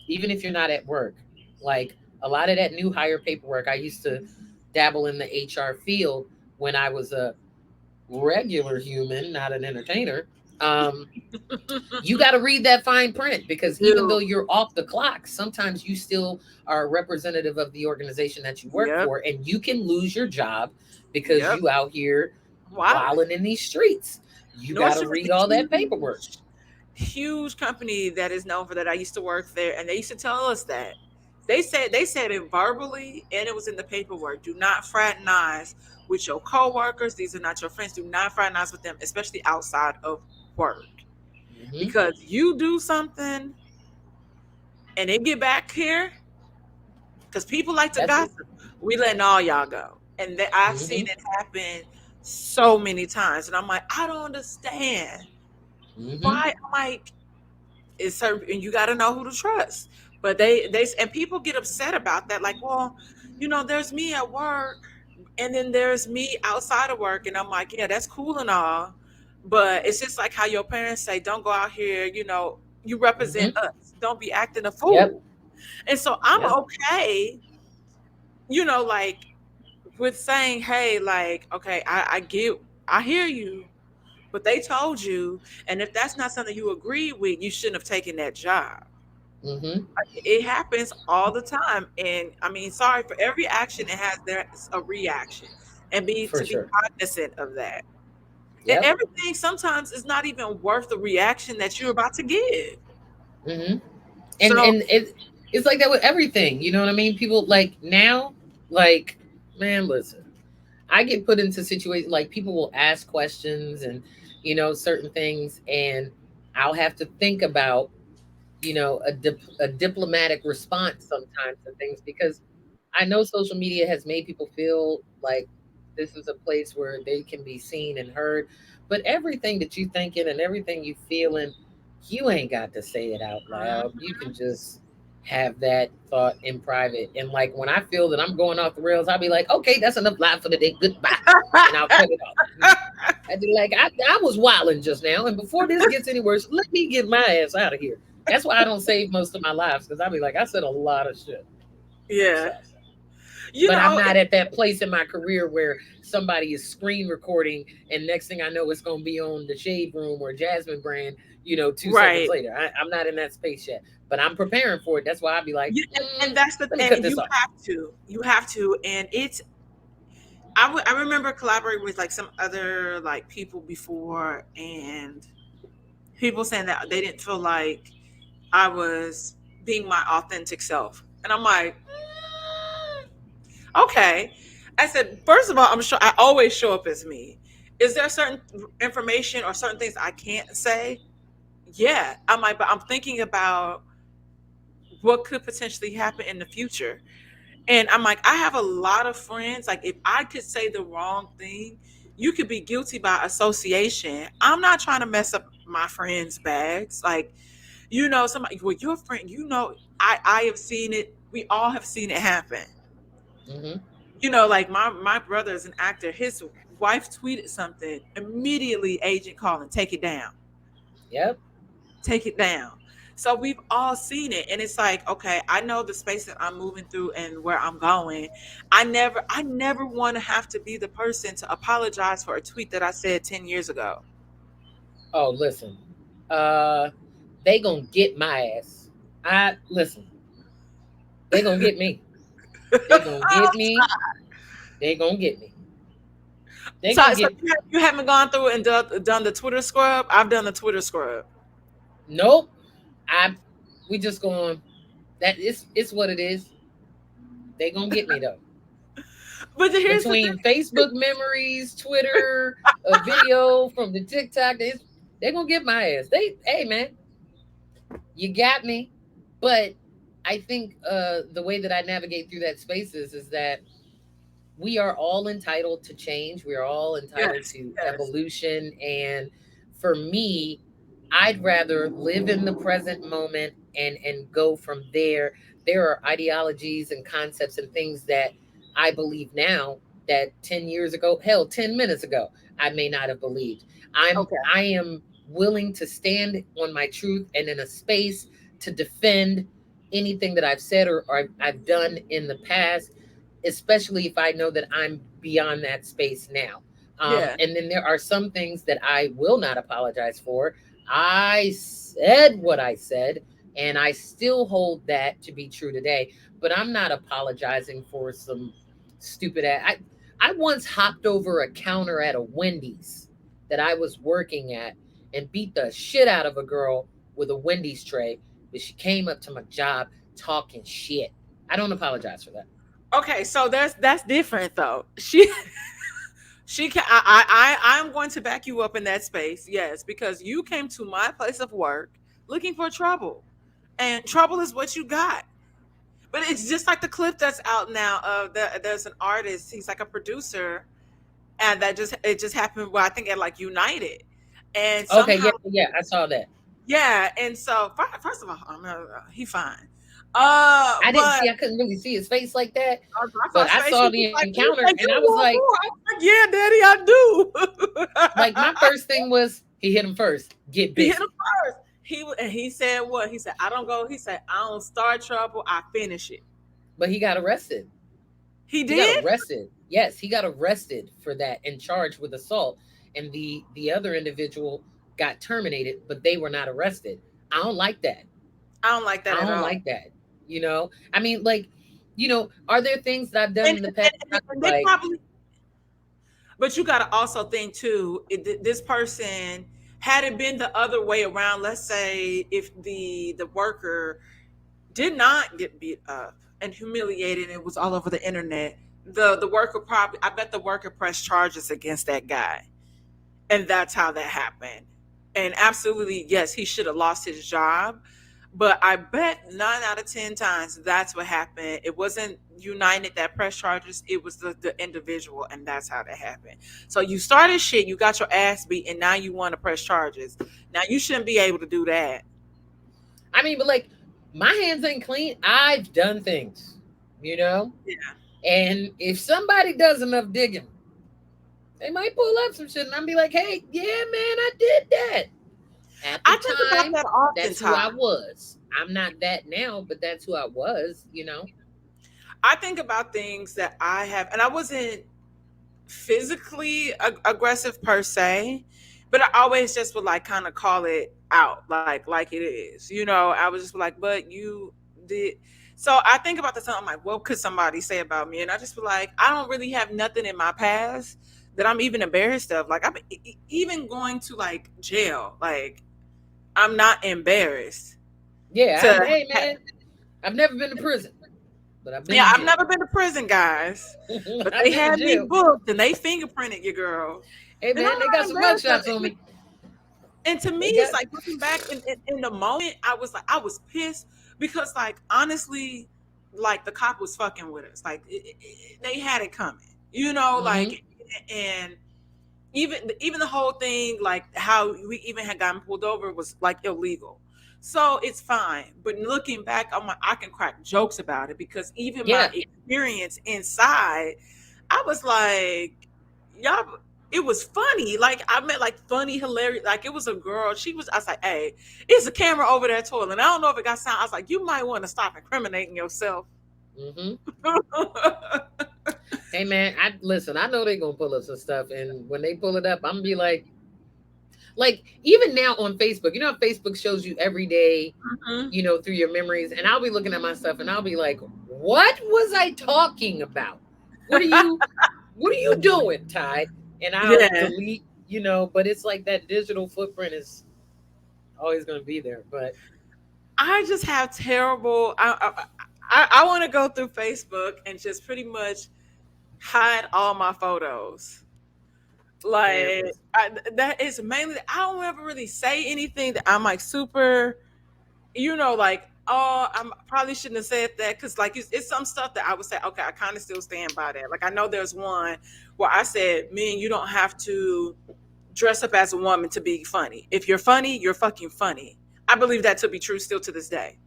even if you're not at work, like, a lot of that new hire paperwork, I used to dabble in the HR field when I was a regular human, not an entertainer. um, you got to read that fine print, You because even though do. you're off the clock, sometimes you still are a representative of the organization that you work Yep. for, and you can lose your job because Yep. you out here Wilding. wilding in these streets. You got to Nordstrom is read a all that paperwork. huge company that is known for that. I used to work there, and they used to tell us that. They said it verbally, and it was in the paperwork. Do not fraternize with your coworkers. These are not your friends. Do not fraternize with them, especially outside of work, Hmm. because you do something and they get back here. Because people like to That's it. gossip. We letting all y'all go, and I've seen Hmm. it happen so many times, and I'm like, I don't understand Hmm. why. I'm like, it's certain, and you got to know who to trust. But they and people get upset about that. Like, well, there's me at work, and then there's me outside of work, and I'm like, yeah, that's cool and all, but it's just like how your parents say, don't go out here. You represent Hmm. us. Don't be acting a Yep. fool. And so I'm Yep. okay. Like with saying, hey, like, okay, I hear you, but they told you, and if that's not something you agree with, you shouldn't have taken that job. Hmm. It happens all the time, and I mean, sorry, for every action, it has there's a reaction, and be For to be sure. cognizant of that. And Yep. everything sometimes is not even worth the reaction that you're about to give. Hmm. So And it's like that with everything. You know what I mean? People like now, like, man, listen. I get put into situations like people will ask questions and certain things, and I'll have to think about a diplomatic response sometimes to things, because I know social media has made people feel like This is a place where they can be seen and heard. But everything that you thinking and everything you feeling, you ain't got to say it out loud. You can just have that thought in private. And like when I feel that I'm going off the rails, I'll be like, okay, that's enough live for the day. Goodbye. And I'll cut it off. I'd be like, I was wilding just now. And before this gets any worse, let me get my ass out of here. That's why I don't save most of my lives because I'll be like, I said a lot of shit. Yeah. So You but I'm know, not at that place in my career where somebody is screen recording and next thing I know it's going to be on the Shade Room or Jasmine brand, 2 seconds right. later. I'm not in that space yet, but I'm preparing for it. That's why I'd be like, You, and that's the let me cut and this off. you have to, and it's I remember collaborating with like some other like people before, and people saying that they didn't feel like I was being my authentic self, and I'm like, okay. I said, first of all, I'm sure I always show up as me. Is there certain information or certain things I can't say? Yeah, I'm like, but I'm thinking about what could potentially happen in the future. And I'm like, I have a lot of friends. Like, if I could say the wrong thing, you could be guilty by association. I'm not trying to mess up my friends' bags. Like, somebody, well, your friend, I have seen it. We all have seen it happen. Hmm. Like my brother is an actor. His wife tweeted something. Immediately, agent calling, take it down, Yep. take it down. So we've all seen it, and it's like, okay, I know the space that I'm moving through and where I'm going. I never want to have to be the person to apologize for a tweet that I said 10 years ago. Oh, listen. Uh, they gonna get my ass. I listen. They gonna get me. They gonna get me. They gonna get me. They So, gonna so get me. you haven't gone through and done the Twitter scrub. I've done the Twitter scrub. Nope. I. We just going. That is. It's what it is. They gonna get me though. But here's the thing. Between Facebook memories, Twitter, a video from the TikTok, they gonna get my ass. Hey man, you got me. But I think the way that I navigate through that space is that we are all entitled to change. We are all entitled Yes, to yes, evolution. And for me, I'd rather live in the present moment and go from there. There are ideologies and concepts and things that I believe now that 10 years ago, hell, 10 minutes ago, I may not have believed. okay, I am willing to stand on my truth and in a space to defend anything that I've said or I've done in the past, especially if I know that I'm beyond that space now. yeah, And then there are some things that I will not apologize for. I said what I said, and I still hold that to be true today. But I'm not apologizing for some stupid. I once hopped over a counter at a Wendy's that I was working at and beat the shit out of a girl with a Wendy's tray, but she came up to my job talking shit. I don't apologize for that. okay. So that's different though. She can. I'm going to back you up in that space. Yes, because you came to my place of work looking for trouble, and trouble is what you got. But it's just like the clip that's out now of there's an artist. He's like a producer, and it just happened. Well, I think at like United, and Okay, somehow, yeah, yeah, I saw that. yeah. And so first of all, he fine. I didn't But see, I couldn't really see his face like that, I saw but his I face. saw He the was like, "You encounter think and you I was want like, more?" I was like, "Yeah, Daddy, I like do." my first thing was he hit him first, get He hit him busy. first. He said what? He said, "I don't go." He said, "I don't start trouble. I finish it." But he got arrested. He He got did. arrested. Yes, he got arrested for that and charged with assault. And the other individual got terminated, but they were not arrested. I don't like that. I don't like that I at don't all. like that. I mean, like, are there things that I've done And in the and, past? and they Like, probably, but you got to also think too. This person had it been the other way around. Let's say if the worker did not get beat up and humiliated, and it was all over the internet. The worker probably, I bet the worker pressed charges against that guy, and that's how that happened. And absolutely, yes, he should have lost his job. But I bet 9 out of 10 times that's what happened. It wasn't United that pressed charges, it was the individual, and that's how that happened. So you started shit, you got your ass beat, and now you want to press charges. Now you shouldn't be able to do that. I mean, but like my hands ain't clean. I've done things, you know? Yeah. And if somebody does enough digging, they might pull up some shit and I'll be like, hey, yeah, man, I did that. At the I think about time, that that's who I oftentimes. was. I'm not that now, but that's who I was, you know? I think about things that I have, and I wasn't physically aggressive per se, but I always just would like kind of call it out like it is. I was just like, but you did. So I think about the time I'm like, what could somebody say about me? And I just feel like I don't really have nothing in my past that I'm even embarrassed of. Like I'm even going to like jail. Like I'm not embarrassed Yeah, to. hey, man, I've never been to prison, but I've been Yeah, to I've jail. never been to prison, guys, but I've they been to had me jail. booked and they fingerprinted your girl, Hey, and I'm man, they got not some embarrassed of mugshots on it. me. And to me, They it's got, like looking back in the moment, I was like, I was pissed because, like, honestly, like the cop was fucking with us. Like, they had it coming, mm-hmm. like, and even the whole thing, like how we even had gotten pulled over was like illegal. So it's fine. But looking back, I can crack jokes about it because even my Yeah. experience inside, I was like, y'all, it was funny. Like I meant like funny, hilarious. Like it was a girl. I was like, hey, it's a camera over there toilet. I don't know if it got sound. I was like, you might want to stop incriminating yourself. Mm-hmm. Hey, man, I listen. I know they're gonna pull up some stuff, and when they pull it up, I'm gonna be like even now on Facebook. You know, how Facebook shows you every day, Mhm. you know, through your memories, and I'll be looking at my stuff, and I'll be like, "What was I talking about? What are you, what are you doing, Ty?" And I'll Yeah. delete, you know. But it's like that digital footprint is always gonna be there. But I just have terrible. I want to go through Facebook and just pretty much hide all my photos. man, Like listen, that is mainly. I don't ever really say anything that I'm like super. Like oh, I probably shouldn't have said that because like it's some stuff that I would say. Okay, I kind of still stand by that. Like I know there's one where I said, "Man, you don't have to dress up as a woman to be funny. If you're funny, you're fucking funny." I believe that to be true still to this day.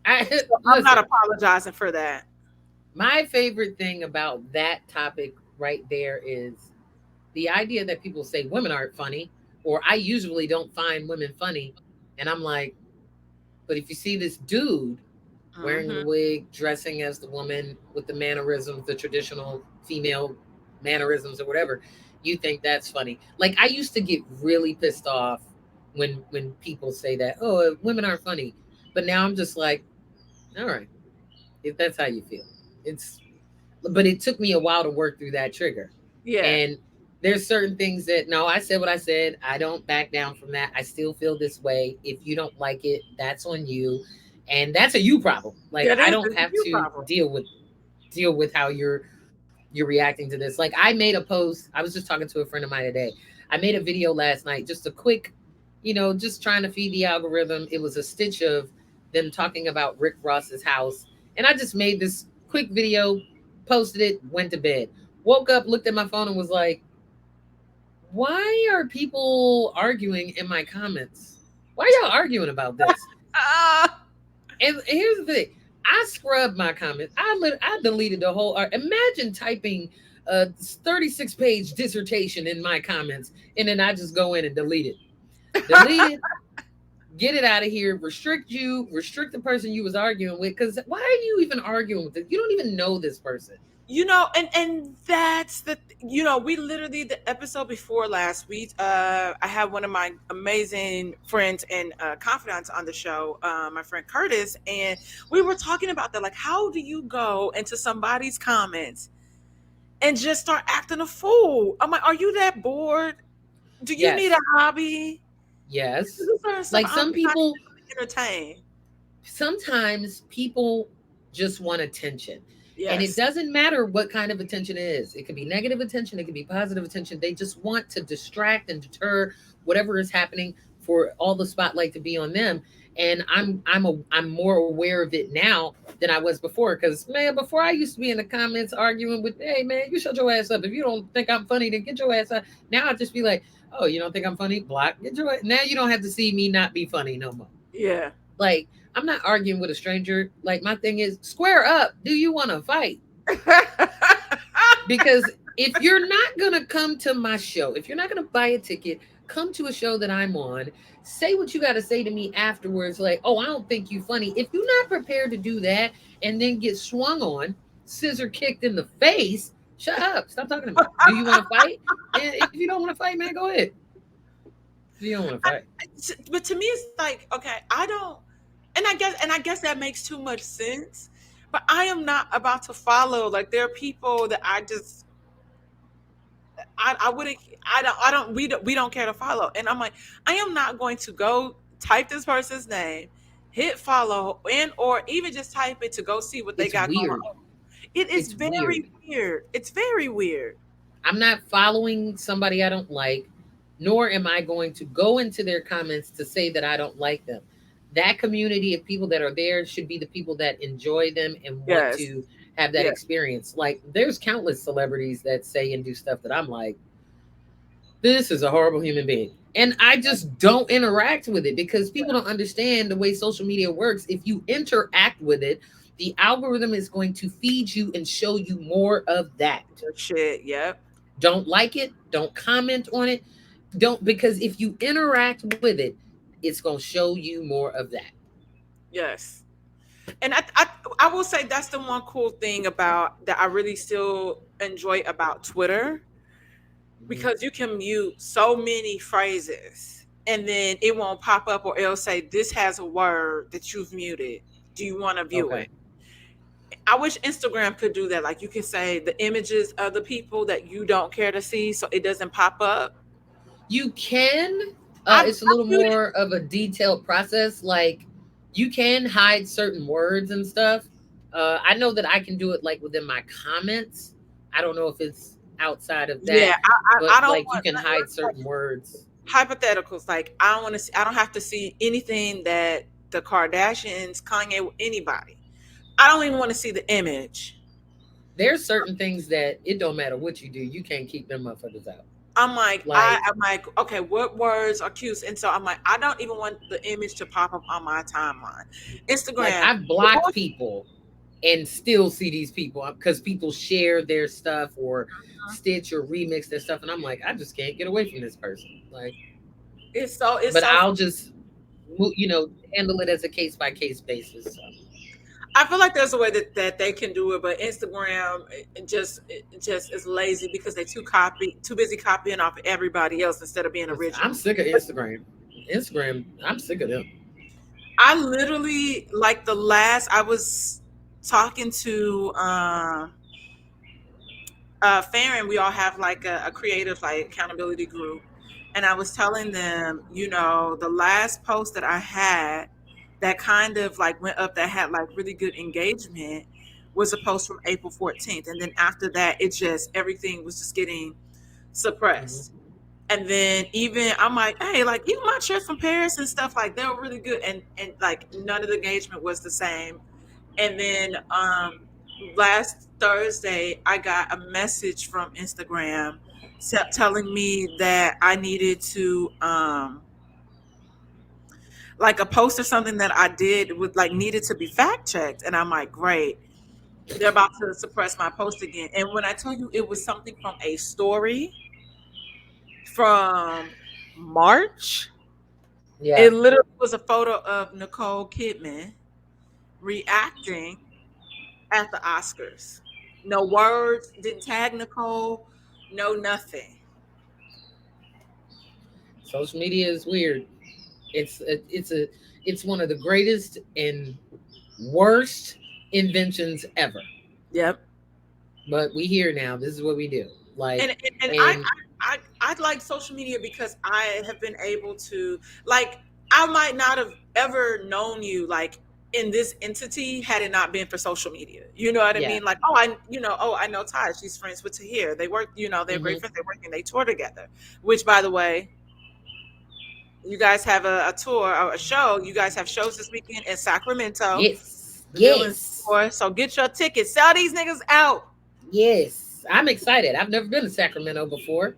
I So I'm not listen. apologizing for that. My favorite thing about that topic right there is the idea that people say women aren't funny, or I usually don't find women funny. And I'm like, but if you see this dude wearing the Hmm. wig, dressing as the woman with the mannerisms, the traditional female mannerisms or whatever, you think that's funny. Like I used to get really pissed off when people say that, oh, women aren't funny. But now I'm just like, all right, if that's how you feel. It's but it took me a while to work through that trigger. Yeah. And there's certain things that no, I said what I said. I don't back down from that. I still feel this way. If you don't like it, that's on you. And that's a you problem. Like That I is don't a have you to problem. deal with how you're reacting to this. Like I made a post. I was just talking to a friend of mine today. I made a video last night, just a quick, just trying to feed the algorithm. It was a stitch of them talking about Rick Ross's house. And I just made this quick video, posted it, went to bed. Woke up, looked at my phone and was like, why are people arguing in my comments? Why are y'all arguing about this? Ah, And here's the thing. I scrubbed my comments. I deleted the whole art. Imagine typing a 36-page dissertation in my comments, and then I just go in and delete it. Delete it, get it out of here, restrict the person you was arguing with. Because why are you even arguing with it? You don't even know this person. and that's we literally the episode before last week. I had one of my amazing friends and confidants on the show, my friend Curtis, and we were talking about that. Like, how do you go into somebody's comments and just start acting a fool? I'm like, are you that bored? Do you need a Yes. hobby? Yes. This is certain stuff Like I'm some not people, even entertain. sometimes people just want attention. And it Yes. doesn't matter what kind of attention it is. It could be negative attention, it could be positive attention. They just want to distract and deter whatever is happening for all the spotlight to be on them. And I'm more aware of it now than I was before. Because man, before I used to be in the comments arguing with, hey man, you shut your ass up. If you don't think I'm funny, then get your ass up. Now I just be like, oh, you don't think I'm funny? Block. Get your ass. Now you don't have to see me not be funny no more. Yeah. Like I'm not arguing with a stranger. Like my thing is square up. Do you want to fight? Because if you're not going to come to my show, if you're not going to buy a ticket, come to a show that I'm on, say what you got to say to me afterwards, like, oh, I don't think you funny. If you're not prepared to do that and then get swung on, scissor kicked in the face, shut up. Stop talking to me. Do you want to fight? And if you don't want to fight, man, go ahead. If you don't want to fight. But to me, it's like, okay, I don't, and I guess that makes too much sense. But I am not about to follow. Like, there are people that I just, I wouldn't, we don't care to follow. And I'm like, I am not going to go type this person's name, hit follow, and or even just type it to go see what they It's got going weird. on. It is It's weird. very weird. It's very weird. I'm not following somebody I don't like, nor am I going to go into their comments to say that I don't like them. That community of people that are there should be the people that enjoy them and want Yes. to have that Yeah. experience. Like, there's countless celebrities that say and do stuff that I'm like, this is a horrible human being. And I just don't interact with it because people don't understand the way social media works. If you interact with it, the algorithm is going to feed you and show you more of that. Shit. Yep. Don't like it, don't comment on it, don't, because if you interact with it, it's going to show you more of that. Yes. And I will say that's the one cool thing about that I really still enjoy about Twitter, Mhm. because you can mute so many phrases and then it won't pop up, or it'll say this has a word that you've muted. Do you want to view Okay. it? I wish Instagram could do that. Like, you can say the images of the people that you don't care to see so it doesn't pop up. You can, it's a I've little muted. more of a detailed process. Like, you can hide certain words and stuff. I know that I can do it like within my comments. I don't know if it's outside of Yeah, that, I but don't like you want, can hide like, certain words. hypotheticals. Like, I don't want to see, I don't have to see anything that the Kardashians, Kanye, anybody. I don't even want to see the image. There's certain things that it don't matter what you do, you can't keep them motherfuckers out. Like, I'm like, okay, what words are cues? And so I'm like, I don't even want the image to pop up on my timeline. like Instagram, I've the blocked bullshit. people and still see these people because people share their stuff or stitch or remix their stuff, and I'm like, I just can't get away from this person. Like, It's but so. I'll just, handle it as a case by case basis. So I feel like there's a way that they can do it, but Instagram, it just is lazy because they too busy copying off everybody else instead of being listen, I'm original. sick of Instagram. Instagram, I'm sick of them. I literally, like, the last I was talking to Farron, we all have like a creative, like, accountability group, and I was telling them, the last post that I had that kind of like went up, that had like really good engagement, was a post from April 14th, and then after that, it just, everything was just getting Mhm. suppressed. And then, even I'm like, hey, like, even my trip from Paris and stuff, like, they were really good, and like none of the engagement was the same. And then last Thursday, I got a message from Instagram telling me that I needed to, like, a post or something that I did with, like, needed to be fact checked. And I'm like, great, they're about to suppress my post again. And when I tell you, it was something from a story from March. Yeah. It literally was a photo of Nicole Kidman reacting at the Oscars. No words, didn't tag Nicole, no nothing. Social media is weird. It's one of the greatest and worst inventions ever. Yep. But we here now. This is what we do. And Like, and, and I, and I like social media because I have been able to, like, I might not have ever known you, like, in this entity had it not been for social media. You know what I yeah. mean? Like, oh, I know Ty. She's friends with Tahir. They work, they're great Hmm. friends. They work and they tour together. Which, by the way, You guys have a tour or a show. You guys have shows this weekend in Sacramento, Yes, the Villains yes, Tour. So get your tickets. Sell these niggas out. yes. I'm excited. I've never been to Sacramento before.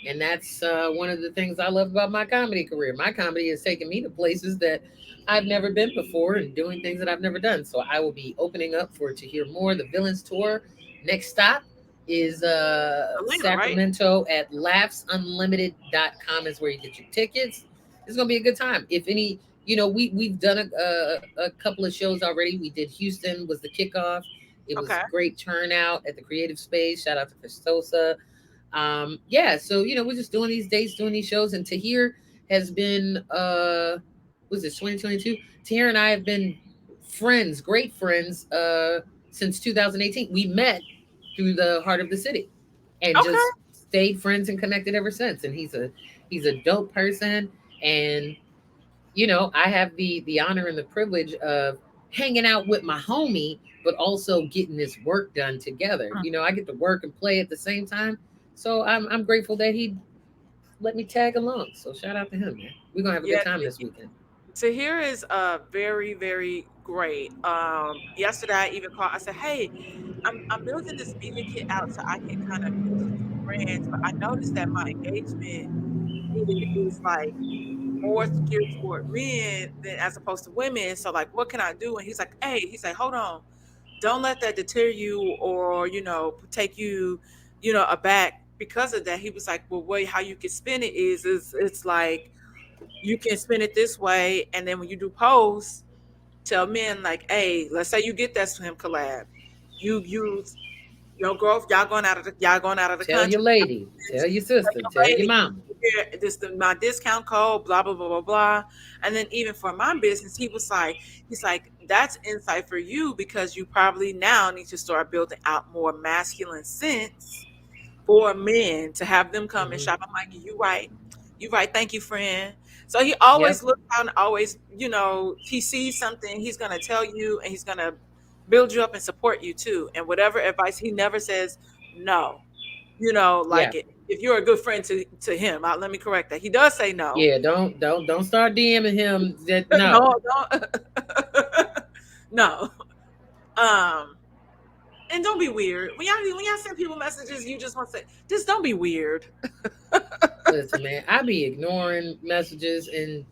And that's one of the things I love about my comedy career. My comedy has taken me to places that I've never been before and doing things that I've never done. So I will be opening up for To Hear More, the Villains Tour. Next stop is Atlanta, right? Sacramento at laughsunlimited.com is where you get your tickets. It's going to be a good time. If any, we've done a couple of shows already. We did Houston was the kickoff. It was Okay. great turnout at the Creative Space. Shout out to Christosa. Yeah, so we're just doing these dates, doing these shows, and Tahir has been was this 2022? Tahir and I have been friends, great friends, since 2018. We met through the heart of the city and Okay. just stayed friends and connected ever since. And he's a dope person. And I have the honor and the privilege of hanging out with my homie, but also getting this work done together. I get to work and play at the same time. So I'm grateful that he let me tag along. So shout out to him, man. We're gonna have a good Yeah. time this weekend. Tahir is very, very great. Yesterday I even called. I said, "Hey, I'm building this media kit out so I can kind of pitch it to brands, but I noticed that my engagement is like more skewed toward men than as opposed to women. So like, what can I do?" And he's like, "Hey," he's like, "Hold on, don't let that deter you or take you, aback because of that." He was like, "Well, way how you can spin it is it's like you can spin it this way, and then when you do posts, tell men like, hey, let's say you get that swim collab, you use your growth, y'all going out of the Tell country, your lady, tell your tell sister, tell your your lady, mama. here, this the my discount code, blah blah blah blah blah." And then even for my business, he's like, "That's insight for you because you probably now need to start building out more masculine sense for men to have them come and shop." Hmm. I'm like, "You right. You right. Thank you, friend." So he Yep. always looks out and always, he sees something, he's gonna tell you and he's gonna build you up and support you too. And whatever advice, he never says no. Yeah. Like if you're a good friend to him, let me correct that. He does say no. Yeah. Don't start DMing him that no. No, don't. No. Um, and don't be weird. When y'all send people messages, you just want to say, just don't be weird. Listen, man, I be ignoring messages and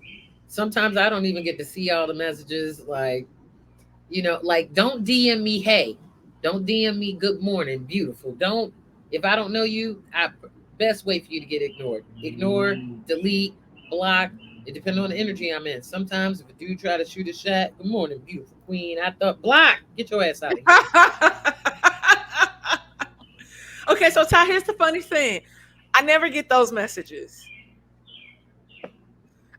sometimes I don't even get to see all the messages. Like don't DM me, hey. Don't DM me good morning, beautiful. Don't if I don't know you, I best way for you to get ignored. Ignore, delete, block. It depends on the energy I'm in. Sometimes if a dude try to shoot a shot, good morning, beautiful queen. I thought block, get your ass out of here. Okay, so Ty, here's the funny thing. I never get those messages.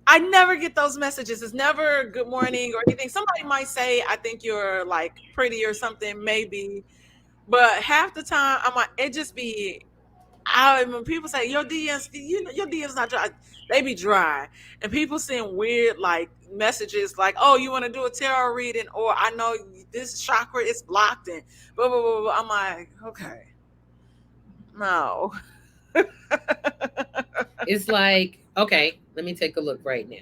I never get those messages. It's never good morning or anything. Somebody might say, I think you're like pretty or something, maybe. But half the time, I'm like, it just be, when people say, your DMs, your DMs not dry, they be dry. And people send weird like messages like, oh, you want to do a tarot reading? Or I know this chakra is blocked and blah, blah, blah, blah. I'm like, okay, no. It's like, okay, let me take a look right now.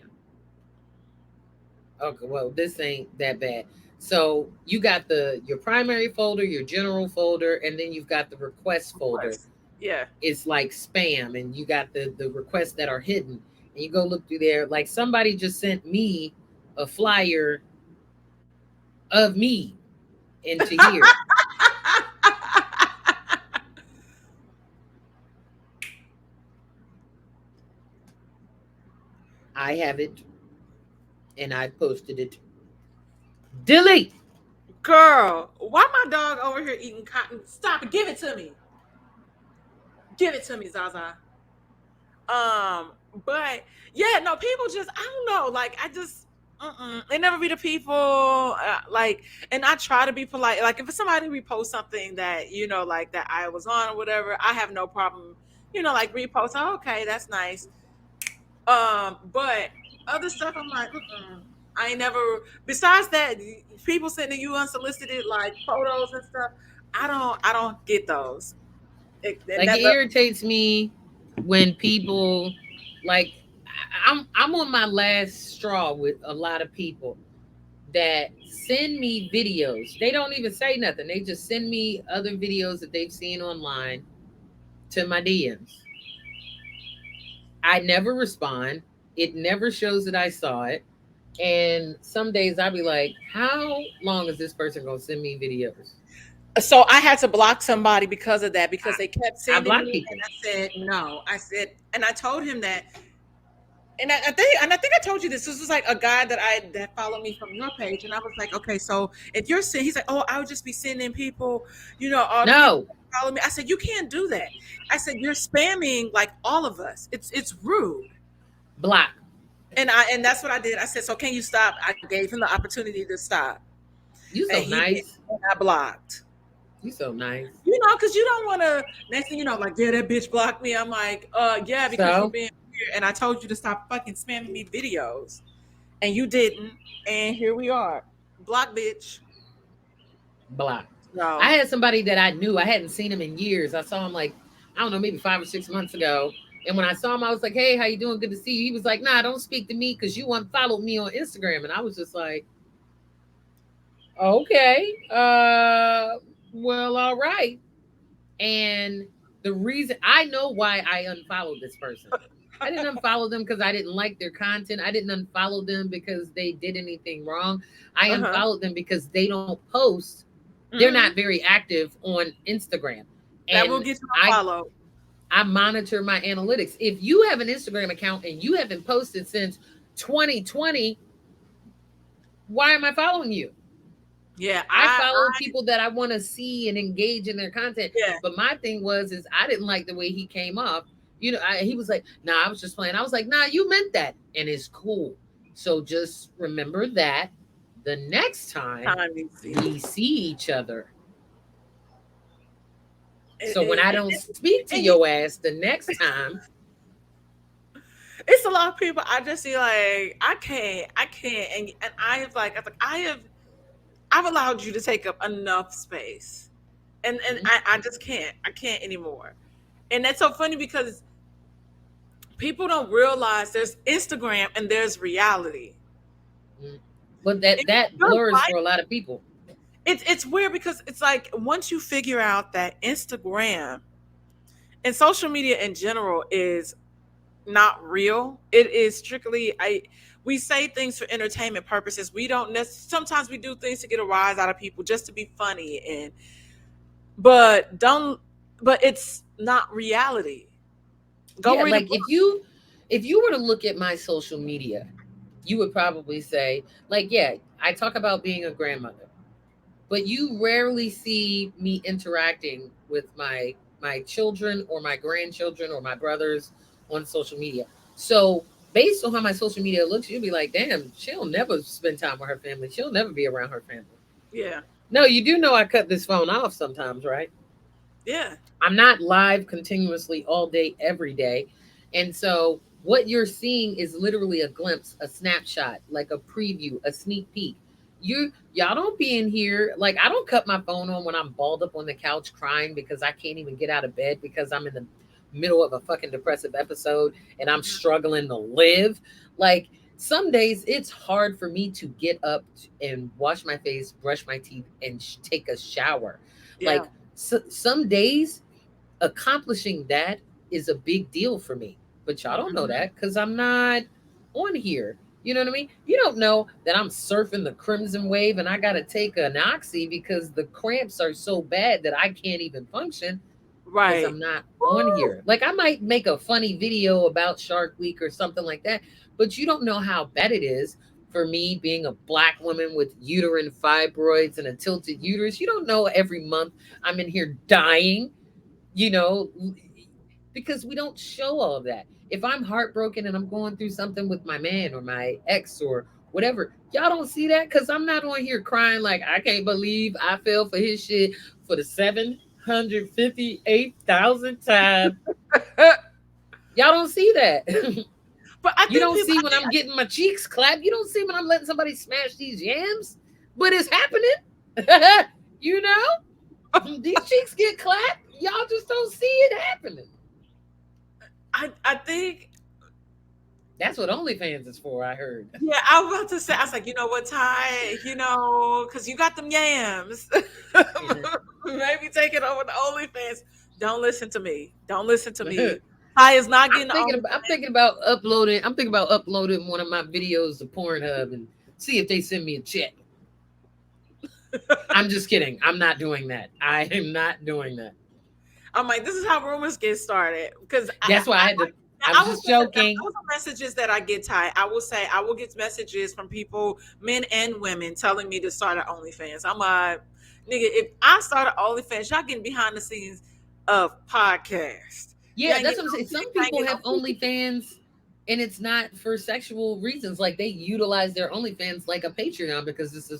Okay, well, this ain't that bad. So you got your primary folder, your general folder, and then you've got the request folder. Request. Yeah. It's like spam, and you got the requests that are hidden. And you go look through there. Like somebody just sent me a flyer of me into here. I have it, and I posted it. Delete. Girl, why my dog over here eating cotton? Stop it. Give it to me. Give it to me, Zaza. But yeah, no, people just, I don't know. Like, I just, they never be the people. Like, and I try to be polite. Like, if somebody repost something that, like that I was on or whatever, I have no problem, like repost. Oh, okay, that's nice. But other stuff, I'm like, I ain't never. Besides that, people sending you unsolicited like photos and stuff. I don't get those. And Like it that, irritates me when people like I'm on my last straw with a lot of people that send me videos. They don't even say nothing. They just send me other videos that they've seen online to my DMs. I never respond. It never shows that I saw it. And some days I'll be like, how long is this person gonna send me videos? So I had to block somebody because of that, because I, they kept I sending block me, and people. I said no. I said, and I told him that, and I think I told you this. This was like a guy that followed me from your page, and I was like, okay, so if you're saying, he's like, oh, I would just be sending people, all the people No, that follow me. I said, you can't do that. I said, you're spamming like all of us. It's rude. block. And that's what I did. I said, so can you stop? I gave him the opportunity to stop, You and so he did, nice. and I blocked. You so nice. Because you don't want to. Next thing you know, like, yeah, that bitch blocked me. I'm like, yeah, because you're So being weird, and I told you to stop fucking spamming me videos, and you didn't, and here we are, block bitch. block. No, I had somebody that I knew. I hadn't seen him in years. I saw him like, I don't know, maybe 5 or 6 months ago. And when I saw him, I was like, "Hey, how you doing? Good to see you." He was like, "Nah, don't speak to me because you unfollowed me on Instagram." And I was just like, "Okay, well, all right." And the reason I know why I unfollowed this person. I didn't unfollow them because I didn't like their content. I didn't unfollow them because they did anything wrong. I uh huh, unfollowed them because they don't post. They're not hmm, very active on Instagram. that will And get you I unfollowed. I monitor my analytics. If you have an Instagram account and you haven't posted since 2020, why am I following you? Yeah, I I follow people that I want to see and engage in their content. yeah, But my thing was is I didn't like the way he came off. He was like, "Nah, I was just playing." I was like, "Nah, you meant that, and it's cool." So just remember that the next time time you see we see each other. it, So when I it, don't it, speak to and you, your ass the next time, it's a lot of people. I just see like I can't, and I've allowed you to take up enough space, and mm, I just I can't anymore. And that's so funny because people don't realize there's Instagram and there's reality. mm. But And that your blurs life, for a lot of people. it's weird because it's like once you figure out that Instagram and social media in general is not real, it is strictly I we say things for entertainment purposes. We don't sometimes we do things to get a rise out of people just to be funny, and but don't but it's not reality. Go Yeah, read a like book. if you were to look at my social media, you would probably say, like, yeah, I talk about being a grandmother, but you rarely see me interacting with my children or my grandchildren or my brothers on social media. So based on how my social media looks, you'll be like, damn, she'll never spend time with her family. She'll never be around her family. Yeah, No, you do know I cut this phone off sometimes, right? yeah, I'm not live continuously all day, every day. And so what you're seeing is literally a glimpse, a snapshot, like a preview, a sneak peek. Y'all don't be in here. Like, I don't cut my phone on when I'm balled up on the couch crying because I can't even get out of bed because I'm in the middle of a fucking depressive episode and I'm mhm, struggling to live. Like, some days it's hard for me to get up and wash my face, brush my teeth, and take a shower. yeah. Like, some days accomplishing that is a big deal for me. But y'all don't know Mhm. that because I'm not on here. You know what I mean? You don't know that I'm surfing the crimson wave and I got to take an oxy because the cramps are so bad that I can't even function because Right. I'm not on Woo! here. Like, I might make a funny video about Shark Week or something like that, but you don't know how bad it is for me being a black woman with uterine fibroids and a tilted uterus. You don't know every month I'm in here dying, you know, because we don't show all of that. If I'm heartbroken and I'm going through something with my man or my ex or whatever, y'all don't see that because I'm not on here crying like I can't believe I fell for his shit for the 758,000th time. Y'all don't see that. But I You think don't people, see when I'm getting my cheeks clapped. You don't see when I'm letting somebody smash these yams, but it's happening. you know, these cheeks get clapped. Y'all just don't see it happening. I think That's what OnlyFans is for, I heard. Yeah, I was about to say, I was like, you know what, Ty, because you got them yams. Maybe take it over to OnlyFans. Don't listen to me. Don't listen to me. Ty is not getting the I'm OnlyFans. thinking about uploading. I'm thinking about uploading one of my videos to Pornhub and see if they send me a check. I'm just kidding. I'm not doing that. I am not doing that. I'm like, this is how rumors get started. Because That's why I had to. I I was will just say that joking. those are messages that I get, Ty. I will say I will get messages from people, men and women, telling me to start an OnlyFans. I'm like, nigga, if I started OnlyFans, y'all getting behind the scenes of podcast. You Yeah, ain't that's getting what I'm no saying. dick, Some you ain't people getting have no coochie. OnlyFans, and it's not for sexual reasons. Like they utilize their OnlyFans like a Patreon because it's a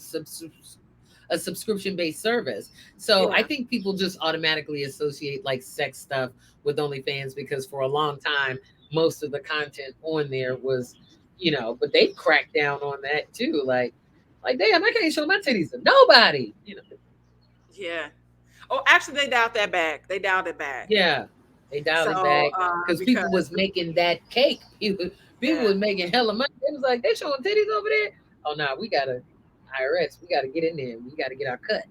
subscription based service. So I Yeah, think people just automatically associate like sex stuff with OnlyFans because for a long time, most of the content on there was, but they've cracked down on that too. Like damn, I can't show my titties to nobody. yeah. Oh, actually, they dialed that back. They dialed it back. Yeah, they dialed it So, back because because people was making that cake. People yeah, was making hella money. They was like, they showing titties over there. Oh no, we gotta IRS. We gotta get in there. We gotta get our cut.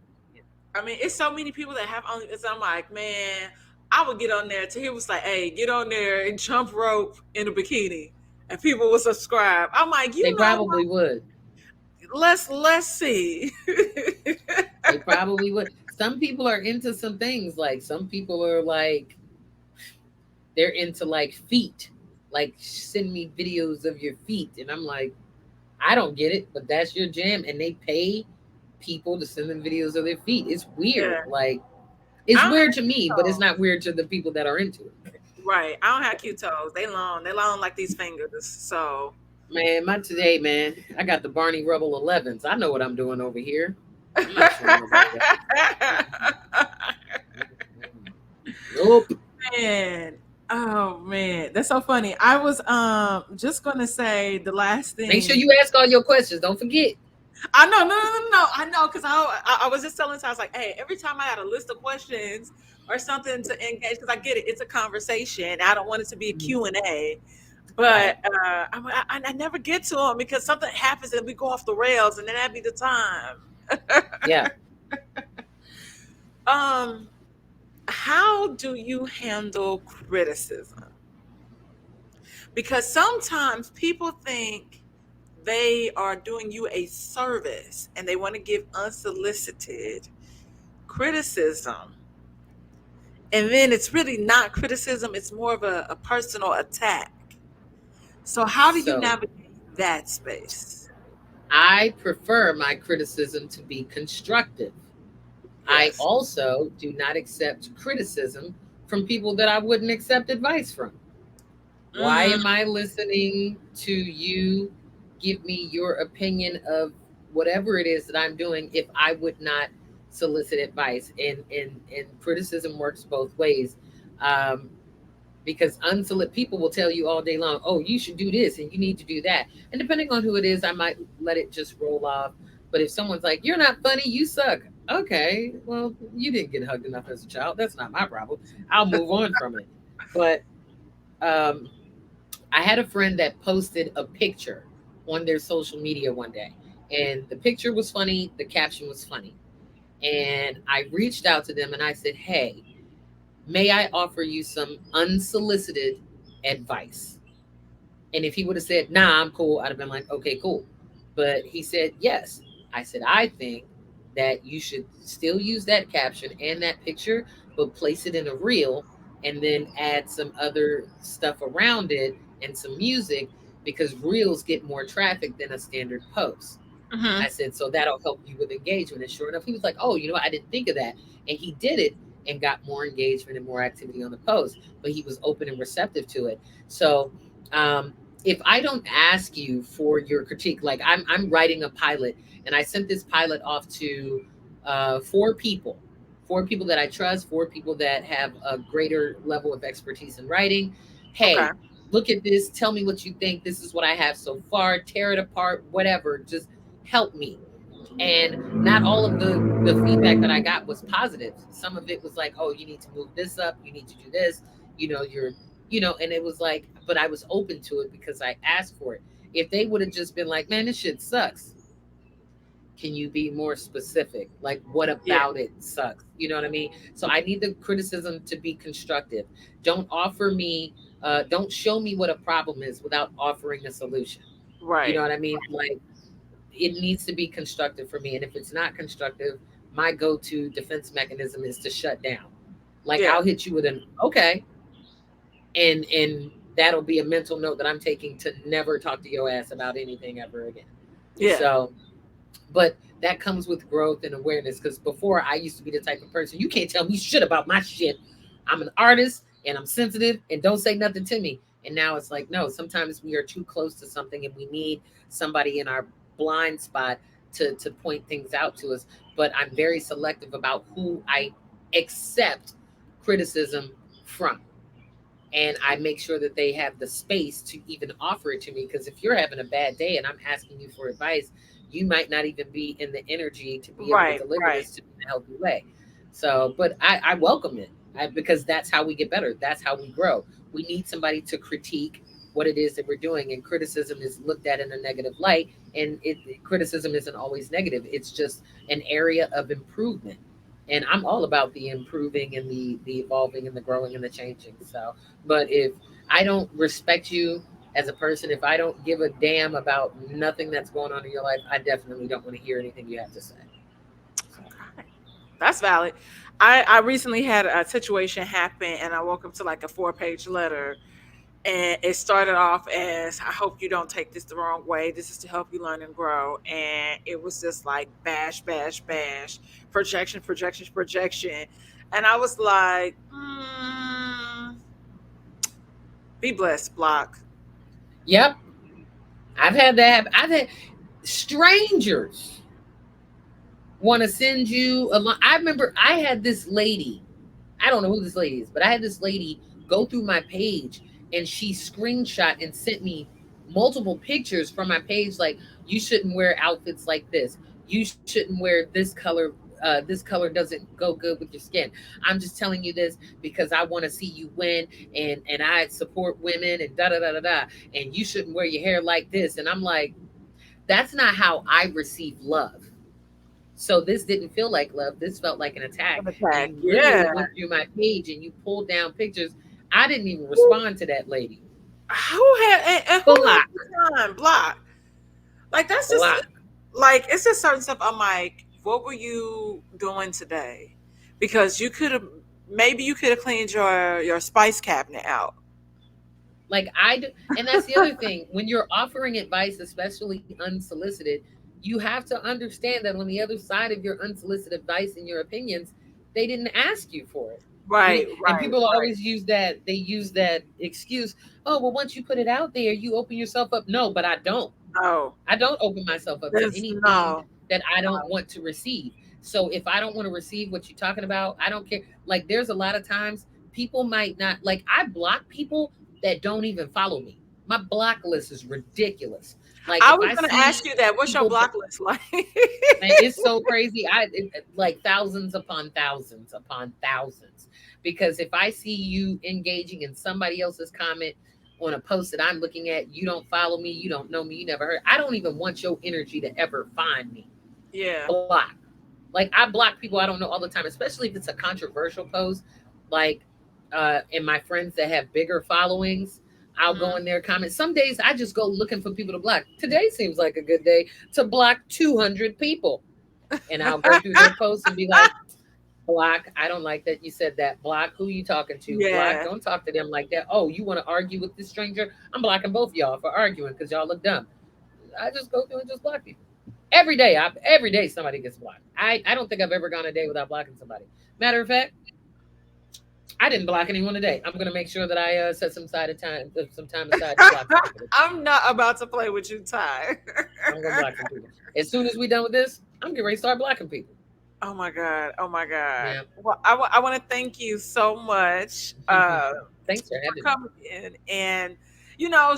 I mean, it's so many people that have only. It's, I'm like, man, I would get on there. He was like, hey, get on there and jump rope in a bikini, and people will subscribe. I'm like, They you know probably would. what? Let's see. They probably would. Some people are into some things. Like some people are like they're into like feet. Like send me videos of your feet, and I'm like, I don't get it, but that's your jam, and they pay people to send them videos of their feet. It's weird. Yeah, Like it's I don't have weird to cute me, but it's toes. not weird to the people that are into it. Right, I don't have cute toes. They long. They long like these fingers. So. Man, my today, man, I got the Barney Rubble 11s. I know what I'm doing over here. I'm not showing nobody that. Nope. Man, oh man, that's so funny. I was just gonna say the last Make sure thing. you ask all your questions. Don't forget. I know, no. I know, because I was just telling, I was like, hey, every time I had a list of questions or something to engage, because I get it, it's a conversation. I don't want it to be a Mhm. Q&A, Right. but I never get to them because something happens and we go off the rails, and then that'd be the time. Yeah. um, how do you handle criticism? Because sometimes people think they are doing you a service and they want to give unsolicited criticism. And then it's really not criticism, it's more of a personal attack. So, how do you So navigate that space? I prefer my criticism to be constructive. I Yes. also do not accept criticism from people that I wouldn't accept advice from. Why Mm, am I listening to you give me your opinion of whatever it is that I'm doing if I would not solicit advice? And criticism works both ways. Um, because unsolicited people will tell you all day long, oh, you should do this and you need to do that. And depending on who it is, I might let it just roll off. But if someone's like, you're not funny, you suck. Okay, well, you didn't get hugged enough as a child. That's not my problem. I'll move on from it. But um, I had a friend that posted a picture on their social media one day, and the picture was funny, the caption was funny. And I reached out to them and I said, hey, may I offer you some unsolicited advice? And if he would have said, nah, I'm cool, I'd have been like, okay, cool. But he said, yes. I said, I think that you should still use that caption and that picture, but place it in a reel and then add some other stuff around it and some music because reels get more traffic than a standard post. hmm I said, so that'll help you with engagement. And sure enough, he was like, oh, I didn't think of that. And he did it and got more engagement and more activity on the post, but he was open and receptive to it. So, if I don't ask you for your critique, like I'm writing a pilot and I sent this pilot off to four people that I trust, four people that have a greater level of expertise in writing. Okay. Hey, look at this. Tell me what you think. This is what I have so far. Tear it apart, whatever. Just help me. And not all of the feedback that I got was positive. Some of it was like, oh, you need to move this up, you need to do this, you're And it was like, but I was open to it because I asked for it. If they would have just been like, man, this shit sucks, can you be more specific? Like, what Yeah. about it sucks? You know what I mean? So I need the criticism to be constructive. Don't offer me, don't show me what a problem is without offering a solution. You know Right. what I mean? Like, it needs to be constructive for me. And if it's not constructive, my go to defense mechanism is to shut down. Like, Yeah. I'll hit you with an okay, and that'll be a mental note that I'm taking to never talk to your ass about anything ever again. Yeah. So, but that comes with growth and awareness. Because before, I used to be the type of person, you can't tell me shit about my shit. I'm an artist and I'm sensitive and don't say nothing to me. And now it's like, no, sometimes we are too close to something and we need somebody in our blind spot to point things out to us. But I'm very selective about who I accept criticism from, and I make sure that they have the space to even offer it to me. Because if you're having a bad day and I'm asking you for advice, you might not even be in the energy to be able to Right. deliver Right. this to me in a healthy way. So, but I welcome it, because that's how we get better. That's how we grow. We need somebody to critique what it is that we're doing, and criticism is looked at in a negative light. And criticism isn't always negative. It's just an area of improvement. And I'm all about the improving and the evolving and the growing and the changing. So, but if I don't respect you as a person, if I don't give a damn about nothing that's going on in your life, I definitely don't want to hear anything you have to say. So, Okay. That's valid. I recently had a situation happen and I woke up to like a 4-page letter, and it started off as, I hope you don't take this the wrong way. This is to help you learn and grow. And it was just like bash, bash, bash, projection, projection, projection. And I was like, be blessed, block. yep, I've had that happen. I've had strangers want to send you a line. I remember I had this lady, I don't know who this lady is, but I had this lady go through my page and she screenshot and sent me multiple pictures from my page, like, you shouldn't wear outfits like this. You shouldn't wear this color. This color doesn't go good with your skin. I'm just telling you this because I want to see you win, and I support women and da da da da da. And you shouldn't wear your hair like this. And I'm like, that's not how I receive love. So this didn't feel like love. This felt like an attack. An attack. You Yeah. literally went through my page and you pulled down pictures. I didn't even respond to that lady. Who had, and who has Block, the time? Block. Like, that's just, block. like, it's just certain stuff. I'm like, what were you doing today? Because you could have, maybe you could have cleaned your spice cabinet out. Like I do, and that's the other thing. When you're offering advice, especially unsolicited, you have to understand that on the other side of your unsolicited advice and your opinions, they didn't ask you for it. Right, And right, people right. always use that. They use that excuse. Oh, well, once you put it out there, you open yourself up. No, but I don't. No, I don't open myself up to there's anything no. that I don't want to receive. So if I don't want to receive what you're talking about, I don't care. Like, there's a lot of times people might not, like, I block people that don't even follow me. My block list is ridiculous. Like, I if was I gonna ask see you that. What's your people, block list like? man, it's so crazy. Like thousands upon thousands upon thousands. Because if I see you engaging in somebody else's comment on a post that I'm looking at, you don't follow me, you don't know me, you never heard. I don't even want your energy to ever find me. Yeah. Block. Like, I block people I don't know all the time, especially if it's a controversial post. Like, and my friends that have bigger followings, I'll go Hmm. in their comments. Some days I just go looking for people to block. Today seems like a good day to block 200 people. And I'll go through their posts and be like, block, I don't like that you said that. Block, who you talking to? Block, Yeah. don't talk to them like that. Oh, you want to argue with this stranger? I'm blocking both of y'all for arguing because y'all look dumb. I just go through and just block people. Every day somebody gets blocked. I don't think I've ever gone a day without blocking somebody. Matter of fact, I didn't block anyone today. I'm gonna make sure that I set some time aside to block some people today. I'm not about to play with you, Ty. I'm gonna block some people. As soon as we done with this, I'm getting ready to start blocking people. Oh my god. Oh my god. Yeah. Well, I want to thank you so much Thanks for for having me. coming in and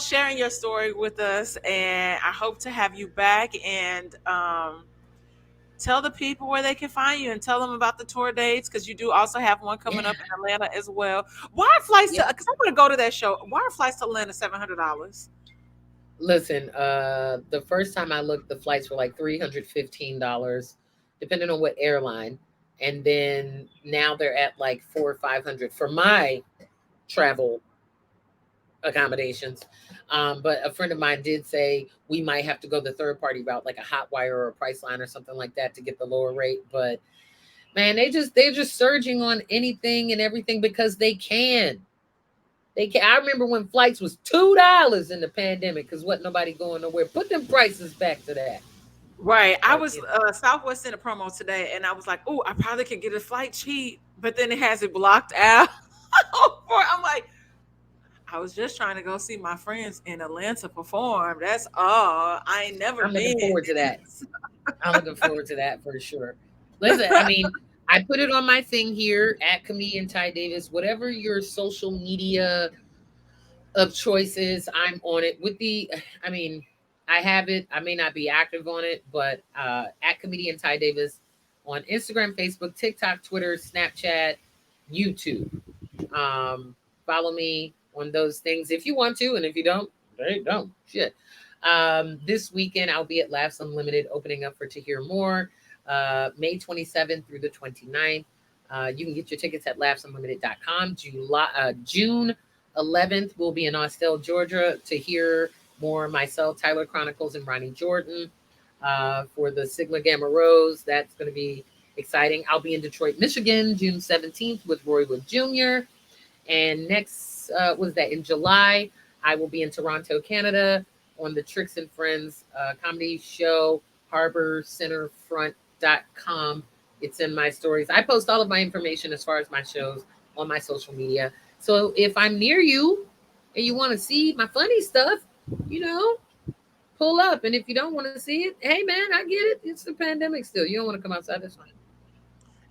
sharing your story with us. And I hope to have you back. And tell the people where they can find you and tell them about the tour dates because you do also have one coming Yeah. up in Atlanta as well. Why are flights to? Yep. Because I want to go to that show. Why are flights to Atlanta $700? Listen, the first time I looked, the flights were like $315, depending on what airline. And then now they're at like 400 or 500 for my travel accommodations. But a friend of mine did say we might have to go the third party route, like a Hotwire or a Priceline or something like that, to get the lower rate. But man, they're just surging on anything and everything because they can. They can. I remember when flights was $2 in the pandemic because what nobody going nowhere. Put them prices back to that. Right. I But was Southwest in a promo today, and I was like, "Oh, I probably could get a flight cheap," but then it has it blocked out. I'm like, I was just trying to go see my friends in Atlanta perform. That's all. I ain't never I'm looking been. forward to that. I'm looking forward to that for sure. Listen, I mean, I put it on my thing here at comedian Ty Davis. Whatever your social media of choices, I'm on it. With the, I mean, I have it. I may not be active on it, but at comedian Ty Davis on Instagram, Facebook, TikTok, Twitter, Snapchat, YouTube. Um, Follow me on those things if you want to, and if you don't, they don't. Shit. This weekend, I'll be at Laughs Unlimited, opening up for To Hear More, May 27th through the 29th. You can get your tickets at laughsunlimited.com. June 11th, we'll be in Austell, Georgia, to hear more myself, Tyler Chronicles, and Ronnie Jordan for the Sigma Gamma Rose. That's going to be exciting. I'll be in Detroit, Michigan, June 17th with Roy Wood Jr. And next, was that in July, I will be in Toronto, Canada on the Tricks and Friends comedy show, harborcenterfront.com. It's in my stories. I post all of my information as far as my shows on my social media. So if I'm near you and you want to see my funny stuff, you know, pull up. And if you don't want to see it, hey man, I get it. It's the pandemic still. You don't want to come outside, that's fine.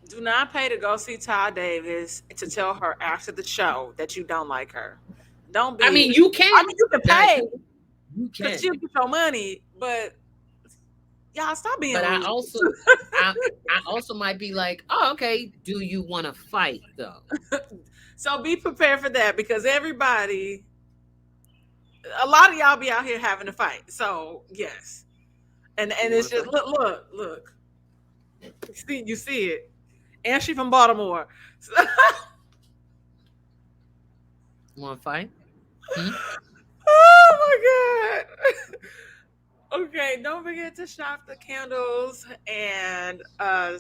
Do not pay to go see Todd Davis to tell her after the show that you don't like her. Don't I be. mean, you I can. mean, you can Now, pay you because can. she'll get your money, but y'all stop being But rude. I I also might be like, oh, okay. Do you want to fight though? So be prepared for that because everybody, a lot of y'all be out here having a fight. So yes, and You want it's to just fight? look. You see it, and she from Baltimore. So, Want to fight? Hmm? oh my god. Okay, don't forget to shop the candles and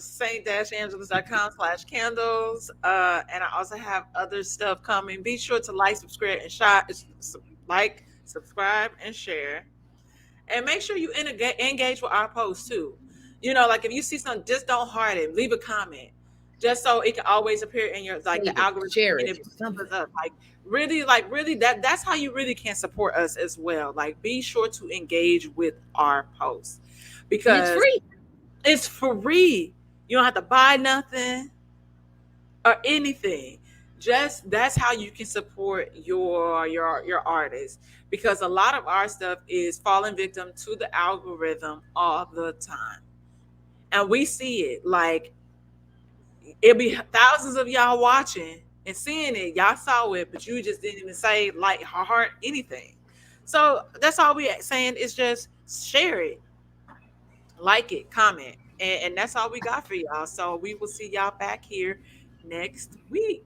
saint-angeles.com/candles. And I also have other stuff coming. Be sure to like, subscribe, and like, subscribe, and share. And make sure you engage with our posts too. You know, like if you see something, just don't heart it. Leave a comment, just so it can always appear in your like the Save it. algorithm Share and it. it Something. boosts us up. Like really, that's how you really can support us as well. Like be sure to engage with our posts And it's because free. it's free. You don't have to buy nothing or anything. Just that's how you can support your artists because a lot of our stuff is falling victim to the algorithm all the time, and we see it. Like it'll be thousands of y'all watching and seeing it. Y'all saw it, but you just didn't even say like heart anything. So that's all we saying is just share it, like it, comment, and that's all we got for y'all. So we will see y'all back here next week.